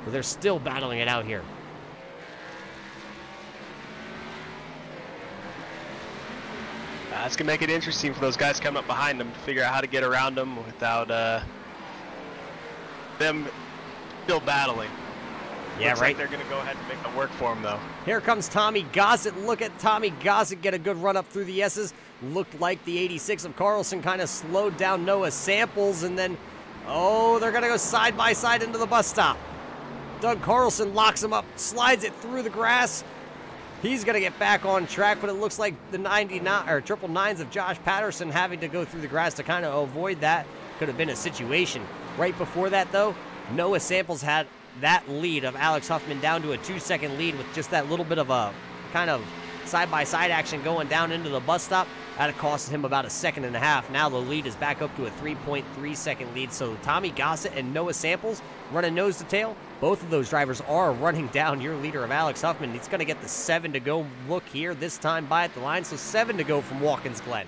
but they're still battling it out here. That's going to make it interesting for those guys coming up behind them to figure out how to get around them without them still battling. Yeah, Looks right. like they're going to go ahead and make it work for them, though. Here comes Tommy Gossett. Look at Tommy Gossett get a good run up through the S's. Looked like the 86 of Carlson kind of slowed down Noah Samples, and then, oh, they're going to go side by side into the bus stop. Doug Carlson locks him up, slides it through the grass. He's going to get back on track, but it looks like the 99 or 999s of Josh Patterson having to go through the grass to kind of avoid that. Could have been a situation. Right before that, though, Noah Samples had that lead of Alex Huffman down to a 2-second lead with just that little bit of a kind of side-by-side action going down into the bus stop. That cost him about a 1.5 seconds. Now the lead is back up to a 3.3-second lead. So Tommy Gossett and Noah Samples running nose to tail. Both of those drivers are running down your leader of Alex Huffman. He's going to get the 7 to go look here this time by at the line. So 7 to go from Watkins Glen.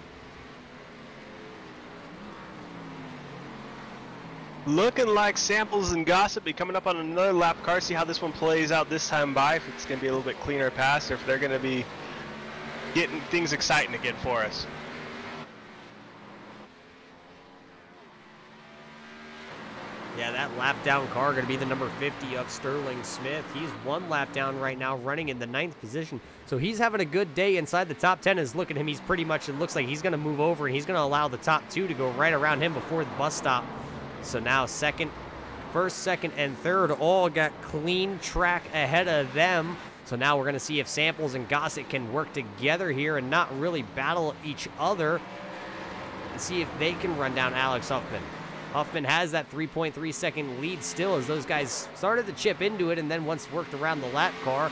Looking like Samples and Gossett be coming up on another lap car. See how this one plays out this time by, if it's going to be a little bit cleaner pass, or if they're going to be getting things exciting again for us. Yeah, that that lap down car going to be the number 50 of Sterling Smith. He's 1 lap down right now, running in the 9th position. So he's having a good day inside the top 10. Is look at him. He's pretty much, it looks like he's going to move over, and he's going to allow the top 2 to go right around him before the bus stop. So now first, second, and third all got clean track ahead of them. So now we're going to see if Samples and Gossett can work together here and not really battle each other, and see if they can run down Alex Huffman. Huffman has that 3.3 second lead still, as those guys started to chip into it, and then once worked around the lap car,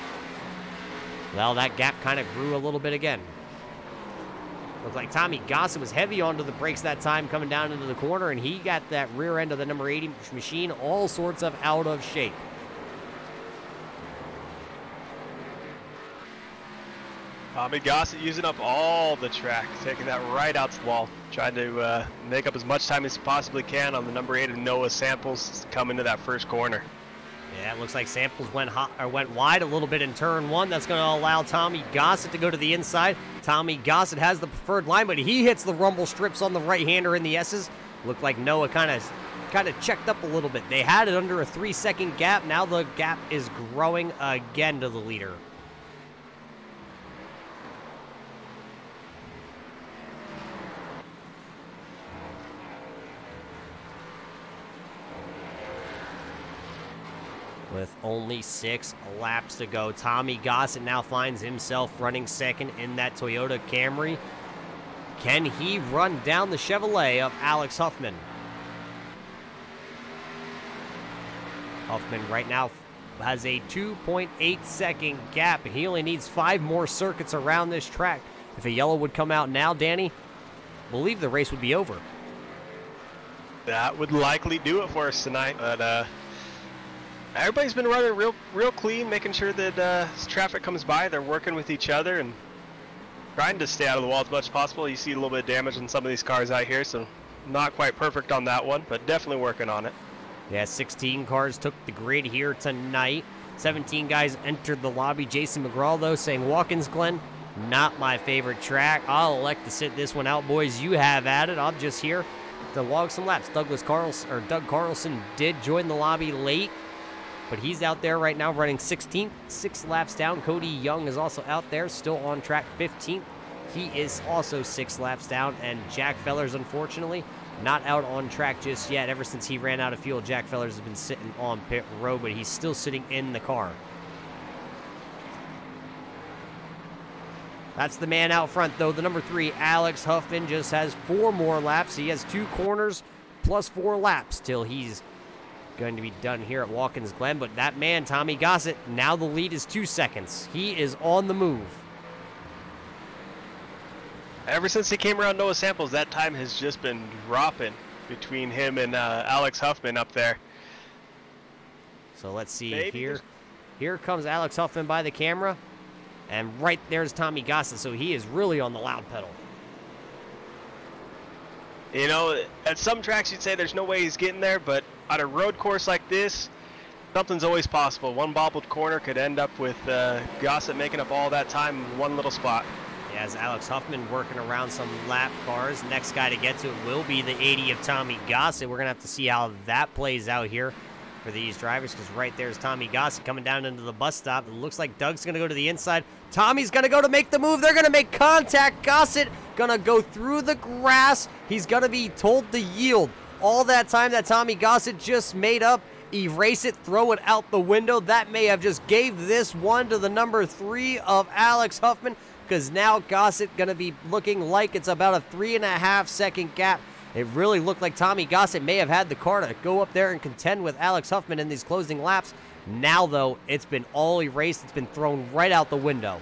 well, that gap kind of grew a little bit again. Looked like Tommy Gossett was heavy onto the brakes that time coming down into the corner, and he got that rear end of the number 80 machine all sorts of out of shape. Tommy Gossett using up all the track, taking that right out to the wall, trying to make up as much time as he possibly can on the number 8 of Noah Samples coming to that first corner. Yeah, it looks like Samples went wide a little bit in turn 1. That's going to allow Tommy Gossett to go to the inside. Tommy Gossett has the preferred line, but he hits the rumble strips on the right-hander in the S's. Looked like Noah kind of checked up a little bit. They had it under a 3-second gap. Now the gap is growing again to the leader. With only 6 laps to go, Tommy Gossett now finds himself running second in that Toyota Camry. Can he run down the Chevrolet of Alex Huffman? Huffman right now has a 2.8 second gap, and he only needs 5 more circuits around this track. If a yellow would come out now, Danny, I believe the race would be over. That would likely do it for us tonight, but everybody's been running real clean, making sure that as traffic comes by, they're working with each other and trying to stay out of the wall as much as possible. You see a little bit of damage on some of these cars out here, so not quite perfect on that one, but definitely working on it. Yeah, 16 cars took the grid here tonight. 17 guys entered the lobby. Jason McGraw, though, saying, Watkins, Glen, not my favorite track. I'll elect to sit this one out, boys. You have at it. I'm just here to log some laps. Doug Carlson did join the lobby late, but he's out there right now running 16th, 6 laps down. Cody Young is also out there, still on track 15th. He is also 6 laps down, and Jack Fellers, unfortunately, not out on track just yet. Ever since he ran out of fuel, Jack Fellers has been sitting on pit road, but he's still sitting in the car. That's the man out front, though. The number 3, Alex Huffman, just has 4 more laps. He has 2 corners plus 4 laps till he's going to be done here at Watkins Glen. But that man, Tommy Gossett, now the lead is 2 seconds. He is on the move. Ever since he came around Noah Samples, that time has just been dropping between him and Alex Huffman up there. So let's see here. Here comes Alex Huffman by the camera, and right there's Tommy Gossett. So he is really on the loud pedal. You know, at some tracks you'd say there's no way he's getting there, but on a road course like this, something's always possible. One bobbled corner could end up with Gossett making up all that time in one little spot. Yeah, as Alex Huffman working around some lap cars. Next guy to get to it will be the 80 of Tommy Gossett. We're going to have to see how that plays out here for these drivers, because right there's Tommy Gossett coming down into the bus stop. It looks like Doug's going to go to the inside. Tommy's going to go to make the move. They're going to make contact. Gossett going to go through the grass. He's going to be told to yield. All that time that Tommy Gossett just made up, erase it, throw it out the window. That may have just gave this one to the number 3 of Alex Huffman, because now Gossett going to be looking like it's about a 3.5 second gap. It really looked like Tommy Gossett may have had the car to go up there and contend with Alex Huffman in these closing laps. Now, though, it's been all erased. It's been thrown right out the window.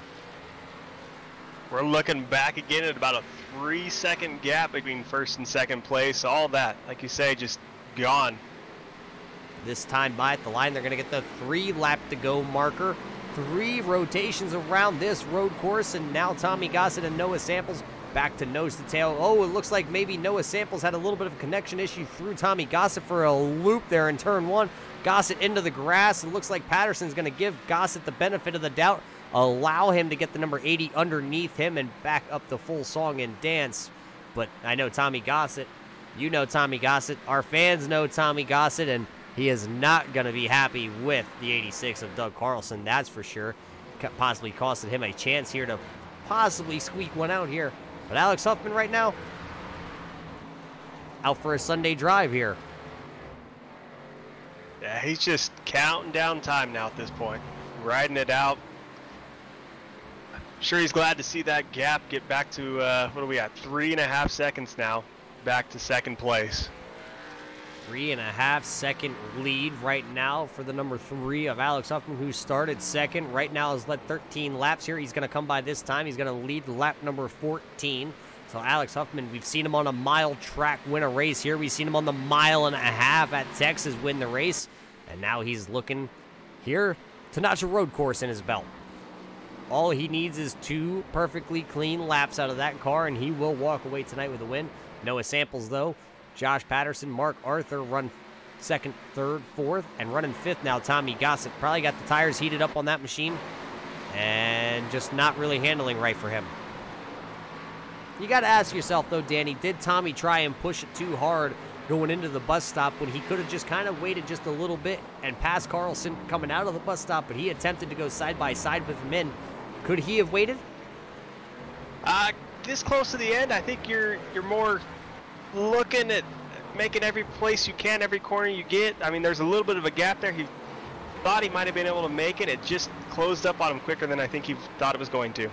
We're looking back again at about a 3-second gap between first and second place. All that, like you say, just gone. This time by at the line, they're going to get the 3 lap to go marker. 3 rotations around this road course, and now Tommy Gossett and Noah Samples back to nose to tail. Oh, it looks like maybe Noah Samples had a little bit of a connection issue through Tommy Gossett for a loop there in turn 1. Gossett into the grass. It looks like Patterson's going to give Gossett the benefit of the doubt, allow him to get the number 80 underneath him and back up the full song and dance. But I know Tommy Gossett. You know Tommy Gossett. Our fans know Tommy Gossett, and He is not going to be happy with the 86 of Doug Carlson, that's for sure. Possibly costing him a chance here to possibly squeak one out here. But Alex Huffman right now, out for a Sunday drive here. Yeah, he's just counting down time now at this point. Riding it out. I'm sure he's glad to see that gap get back to, what are we at, 3.5 seconds now, back to second place. 3.5 second lead right now for the number 3 of Alex Huffman, who started second. Right now has led 13 laps here. He's going to come by this time. He's going to lead lap number 14. So Alex Huffman, we've seen him on a mile track win a race here. We've seen him on the 1.5 miles at Texas win the race. And now he's looking here to notch a road course in his belt. All he needs is 2 perfectly clean laps out of that car, and he will walk away tonight with a win. Noah Samples, though. Josh Patterson, Mark Arthur run 2nd, 3rd, 4th, and running 5th now, Tommy Gossett. Probably got the tires heated up on that machine and just not really handling right for him. You got to ask yourself, though, Danny, did Tommy try and push it too hard going into the bus stop when he could have just kind of waited just a little bit and passed Carlson coming out of the bus stop, but he attempted to go side by side with him in. Could he have waited? This close to the end, I think you're more looking at making every place you can, every corner you get. I mean, there's a little bit of a gap there. He thought he might have been able to make it. It just closed up on him quicker than I think he thought it was going to.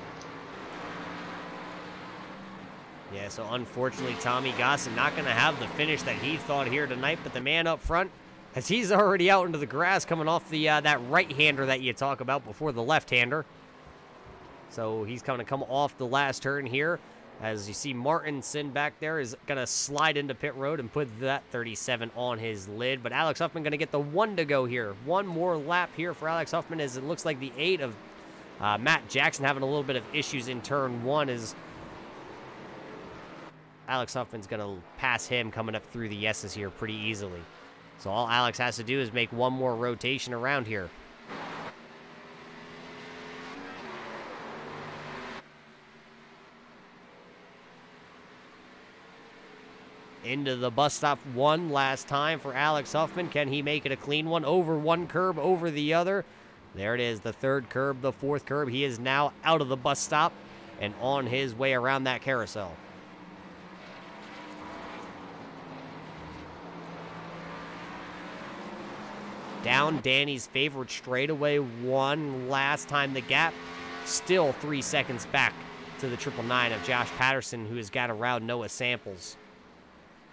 Yeah, so unfortunately, Tommy Gossett not going to have the finish that he thought here tonight, but the man up front, as he's already out into the grass coming off the that right-hander that you talk about before the left-hander. So he's going to come off the last turn here. As you see, Martinson back there is going to slide into pit road and put that 37 on his lid. But Alex Huffman going to get the 1 to go here. 1 more lap here for Alex Huffman, as it looks like the 8 of Matt Jackson having a little bit of issues in turn 1 is Alex Huffman's going to pass him coming up through the S's here pretty easily. So all Alex has to do is make 1 more rotation around here. Into the bus stop one last time for Alex Huffman. Can he make it a clean one? Over one curb, over the other. There it is, the 3rd curb, the 4th curb. He is now out of the bus stop and on his way around that carousel. Down Danny's favorite straightaway one last time. The gap still 3 seconds back to the 999 of Josh Patterson, who has got around Noah Samples.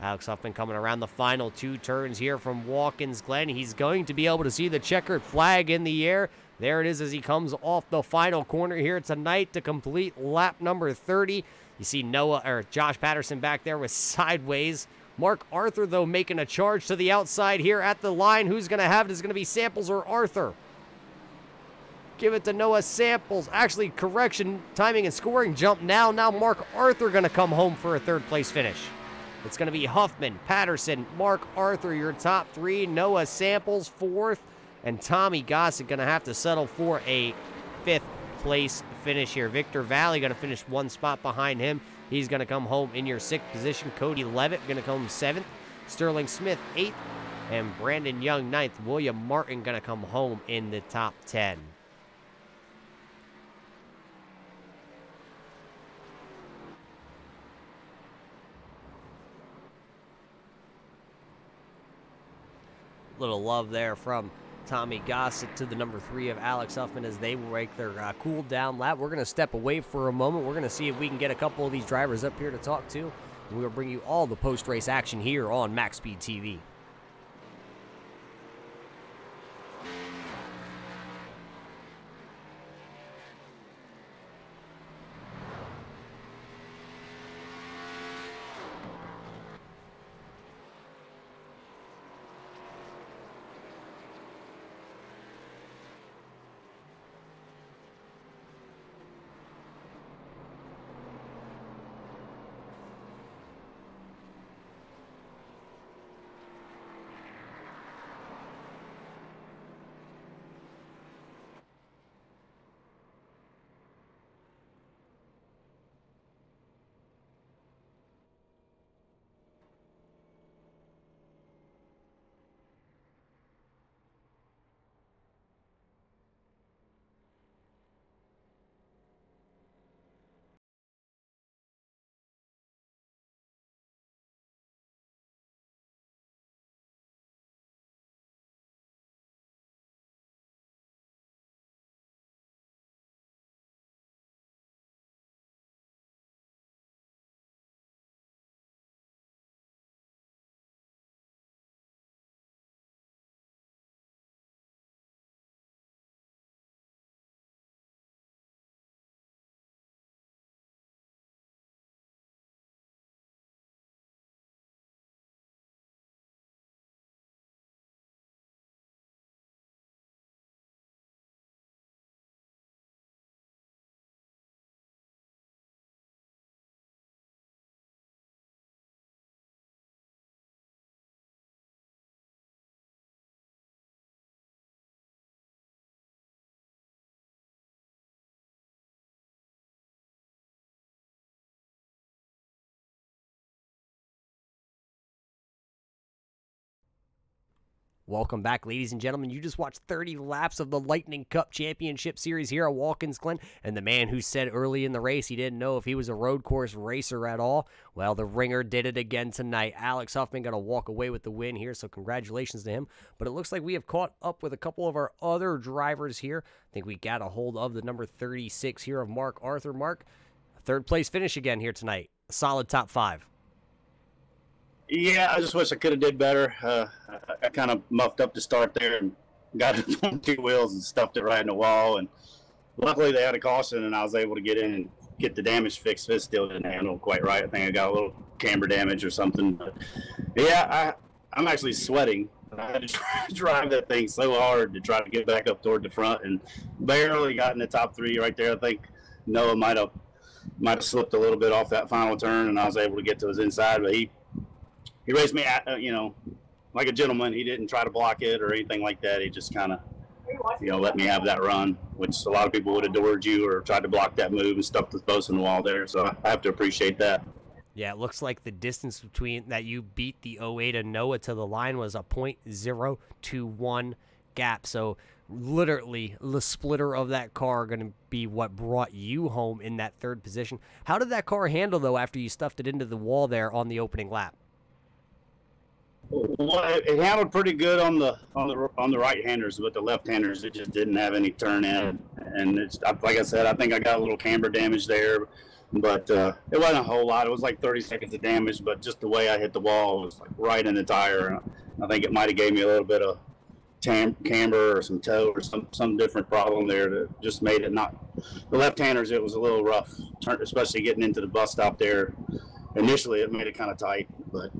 Alex Huffman coming around the final 2 turns here from Watkins Glen. He's going to be able to see the checkered flag in the air. There it is as he comes off the final corner here tonight to complete lap number 30. You see Josh Patterson back there with sideways. Mark Arthur, though, making a charge to the outside here at the line. Who's going to have it? Is it going to be Samples or Arthur? Give it to Noah Samples. Actually, correction, timing and scoring jump now. Now Mark Arthur going to come home for a 3rd place finish. It's going to be Huffman, Patterson, Mark Arthur, your top 3. Noah Samples, 4th. And Tommy Gossett going to have to settle for a 5th place finish here. Victor Valley going to finish 1 spot behind him. He's going to come home in your 6th position. Cody Levitt going to come 7th. Sterling Smith, 8th. And Brandon Young, 9th. William Martin going to come home in the top 10. Little love there from Tommy Gossett to the number 3 of Alex Huffman as they break their cool down lap. We're going to step away for a moment. We're going to see if we can get a couple of these drivers up here to talk to. And we will bring you all the post-race action here on MaxSpeedTV. Welcome back, ladies and gentlemen. You just watched 30 laps of the Lightning Cup Championship Series here at Watkins, Glen. And the man who said early in the race he didn't know if he was a road course racer at all, well, the ringer did it again tonight. Alex Huffman going to walk away with the win here, so congratulations to him. But it looks like we have caught up with a couple of our other drivers here. I think we got a hold of the number 36 here of Mark Arthur. Mark, third place finish again here tonight. A solid top 5. Yeah, I just wish I could have did better. I kind of muffed up to start there and got it on 2 wheels and stuffed it right in the wall. And luckily they had a caution and I was able to get in and get the damage fixed. It still didn't handle quite right. I think I got a little camber damage or something. But yeah, I'm actually sweating. I had to drive that thing so hard to try to get back up toward the front and barely got in the top 3 right there. I think Noah might have slipped a little bit off that final turn and I was able to get to his inside, but he raced me, like a gentleman. He didn't try to block it or anything like that. He just kind of, let me have that run, which a lot of people would have adored you or tried to block that move and stuffed the post in the wall there. So I have to appreciate that. Yeah, it looks like the distance between that you beat the 08 and Noah to the line was a .021 gap. So literally the splitter of that car going to be what brought you home in that 3rd position. How did that car handle, though, after you stuffed it into the wall there on the opening lap? Well, it handled pretty good on the right-handers, but the left-handers, it just didn't have any turn in. And it's, like I said, I think I got a little camber damage there, but it wasn't a whole lot. It was like 30 seconds of damage, but just the way I hit the wall was like right in the tire. I think it might have gave me a little bit of camber or some toe or some different problem there that just made it not. The left-handers, it was a little rough, especially getting into the bus stop there. Initially, it made it kind of tight, but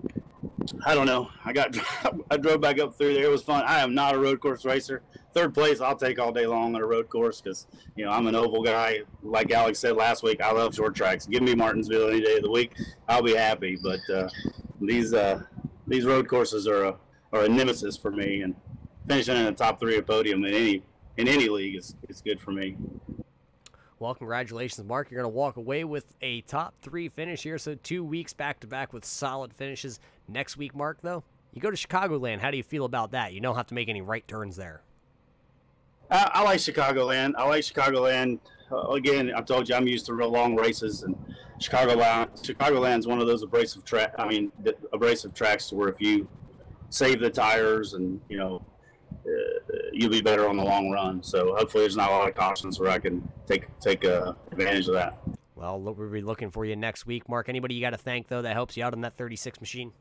I don't know. I drove back up through there. It was fun. I am not a road course racer. 3rd place I'll take all day long on a road course because, I'm an oval guy. Like Alex said last week, I love short tracks. Give me Martinsville any day of the week. I'll be happy. But these road courses are a nemesis for me. And finishing in the top 3 of podium in any league is good for me. Well, congratulations, Mark. You're going to walk away with a top 3 finish here. So 2 weeks back-to-back with solid finishes. Next week, Mark, though, you go to Chicagoland. How do you feel about that? You don't have to make any right turns there. I like Chicagoland. Again, I told you I'm used to real long races, and Chicagoland's one of those abrasive tracks where if you save the tires and, you'll be better on the long run. So hopefully there's not a lot of cautions where I can take advantage of that. Well, we'll be looking for you next week. Mark, anybody you got to thank, though, that helps you out on that 36 machine?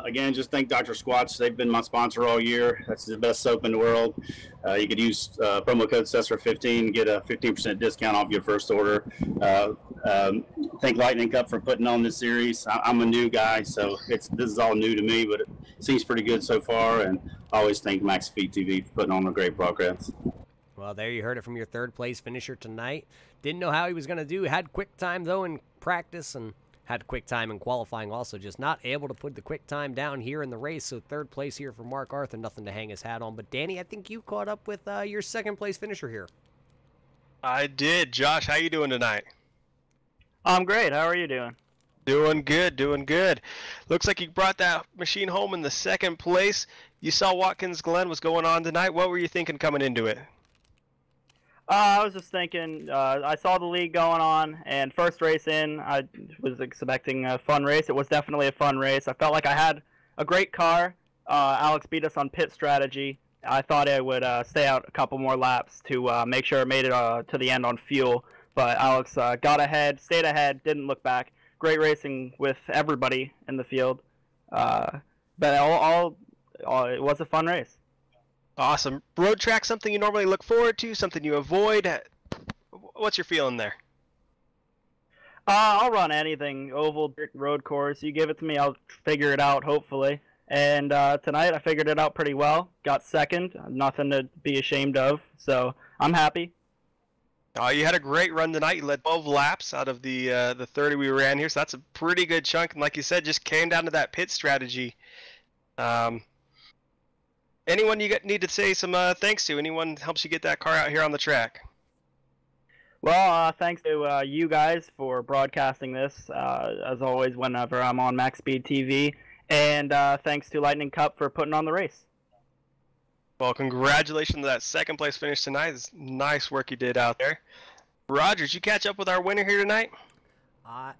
Again, just thank Dr. Squatch. They've been my sponsor all year. That's the best soap in the world. You could use promo code CESAR15 and get a 15% discount off your first order. Thank Lightning Cup for putting on this series. I'm a new guy, so this is all new to me, but it seems pretty good so far. And I always thank MaxSpeedTV for putting on a great broadcast. Well, there you heard it from your 3rd place finisher tonight. Didn't know how he was going to do. Had quick time, though, in practice, and had quick time in qualifying also. Just not able to put the quick time down here in the race. So 3rd place here for Mark Arthur. Nothing to hang his hat on. But, Danny, I think you caught up with your 2nd place finisher here. I did. Josh, how you doing tonight? I'm great. How are you doing? Doing good, doing good. Looks like you brought that machine home in the 2nd place. You saw Watkins Glen was going on tonight. What were you thinking coming into it? I was just thinking, I saw the league going on, and first race in, I was expecting a fun race. It was definitely a fun race. I felt like I had a great car. Alex beat us on pit strategy. I thought I would stay out a couple more laps to make sure I made it to the end on fuel. But Alex got ahead, stayed ahead, didn't look back. Great racing with everybody in the field. But it was a fun race. Awesome. Road track, something you normally look forward to, something you avoid? What's your feeling there? I'll run anything, oval, road course. You give it to me, I'll figure it out, hopefully. And tonight I figured it out pretty well. Got 2nd, nothing to be ashamed of, so I'm happy. You had a great run tonight. You led 12 laps out of the 30 we ran here, so that's a pretty good chunk. And like you said, just came down to that pit strategy. Anyone you need to say some thanks to? Anyone helps you get that car out here on the track? Well, thanks to you guys for broadcasting this, as always, whenever I'm on MaxSpeedTV. And thanks to Lightning Cup for putting on the race. Well, congratulations on that second place finish tonight. It's nice work you did out there. Roger, did you catch up with our winner here tonight? I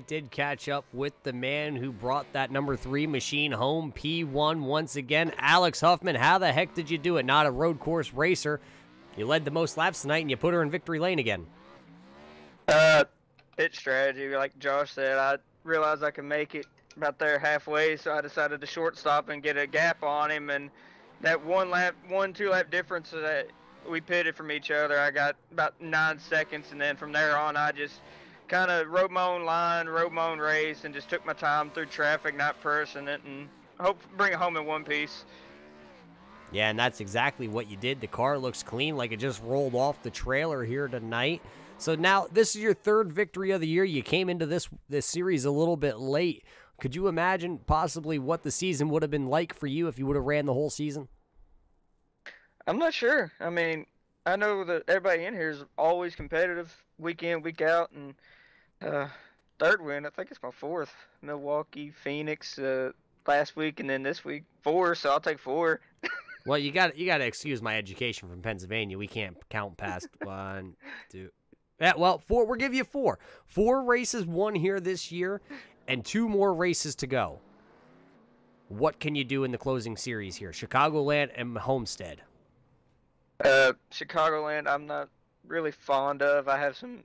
did catch up with the man who brought that number 3 machine home, P1 once again. Alex Huffman, how the heck did you do it? Not a road course racer. You led the most laps tonight, and you put her in victory lane again. Pit strategy, like Josh said. I realized I could make it about there halfway, so I decided to shortstop and get a gap on him. And that 2 lap difference that we pitted from each other, I got about 9 seconds, and then from there on, I just kind of rode my own line, rode my own race, and just took my time through traffic, not pressing it, and hope to bring it home in one piece. Yeah, and that's exactly what you did. The car looks clean, like it just rolled off the trailer here tonight. So now, this is your 3rd victory of the year. You came into this series a little bit late. Could you imagine possibly what the season would have been like for you if you would have ran the whole season? I'm not sure. I mean, I know that everybody in here is always competitive, week in, week out, and 3rd win, I think it's my 4th. Milwaukee, Phoenix, last week, and then this week 4, so I'll take 4. Well, you got to excuse my education from Pennsylvania. We can't count past 1, 2. Yeah, well, 4. We'll give you 4. 4 races won here this year, and 2 more races to go. What can you do in the closing series here? Chicagoland and Homestead. Chicagoland, I'm not really fond of. I have some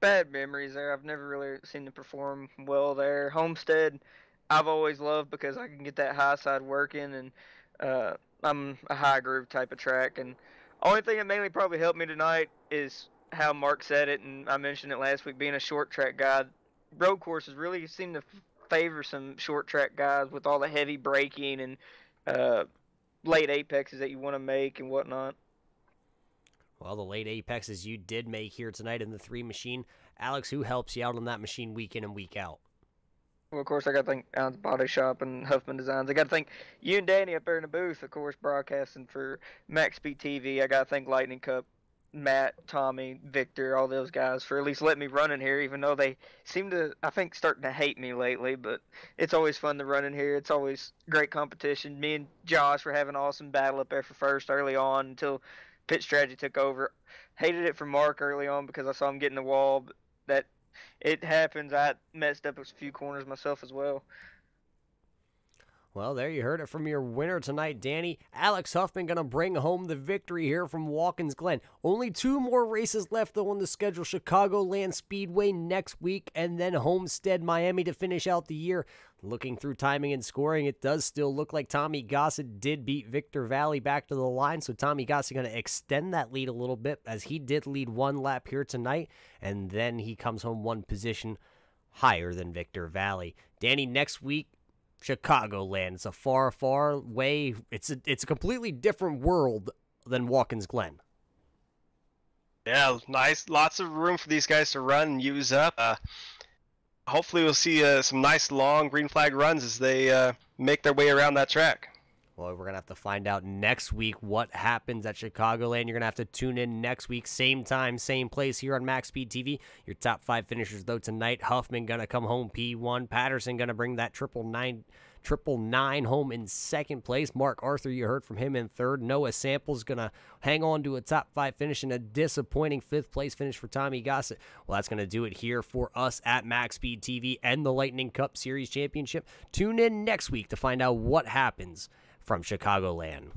bad memories there. I've never really seen them perform well there. Homestead, I've always loved because I can get that high side working, and I'm a high groove type of track. And only thing that mainly probably helped me tonight is how Mark said it, and I mentioned it last week, being a short track guy. Road courses really seem to favor some short track guys with all the heavy braking and late apexes that you want to make and whatnot. Well, the late apexes you did make here tonight in the 3 machine. Alex, who helps you out on that machine week in and week out? Well, of course, I got to thank Alan's Body Shop and Huffman Designs. I got to thank you and Danny up there in the booth, of course, broadcasting for MaxSpeedTV. I got to thank Lightning Cup, Matt, Tommy, Victor, all those guys for at least letting me run in here, even though they seem to, I think, starting to hate me lately. But it's always fun to run in here. It's always great competition. Me and Josh were having an awesome battle up there for first early on until pit strategy took over. Hated it for Mark early on because I saw him get in the wall, but that it happens. I messed up a few corners myself as well. Well, there you heard it from your winner tonight, Danny. Alex Huffman going to bring home the victory here from Watkins Glen. Only 2 more races left though on the schedule. Chicagoland Speedway next week, and then Homestead, Miami to finish out the year. Looking through timing and scoring, it does still look like Tommy Gossett did beat Victor Valley back to the line, so Tommy Gossett going to extend that lead a little bit as he did lead 1 lap here tonight, and then he comes home 1 position higher than Victor Valley. Danny, next week, Chicagoland. It's a far, far way. It's a completely different world than Watkins Glen. Yeah, nice. Lots of room for these guys to run and use up. Hopefully we'll see some nice long green flag runs as they make their way around that track. Well, we're going to have to find out next week what happens at Chicagoland. You're going to have to tune in next week, same time, same place here on MaxSpeedTV. Your top 5 finishers, though, tonight. Huffman going to come home P1. Patterson going to bring that 999 home in 2nd place. Mark Arthur, you heard from him in 3rd. Noah Samples going to hang on to a top 5 finish and a disappointing 5th place finish for Tommy Gossett. Well, that's going to do it here for us at MaxSpeedTV and the Lightning Cup Series Championship. Tune in next week to find out what happens from Chicagoland.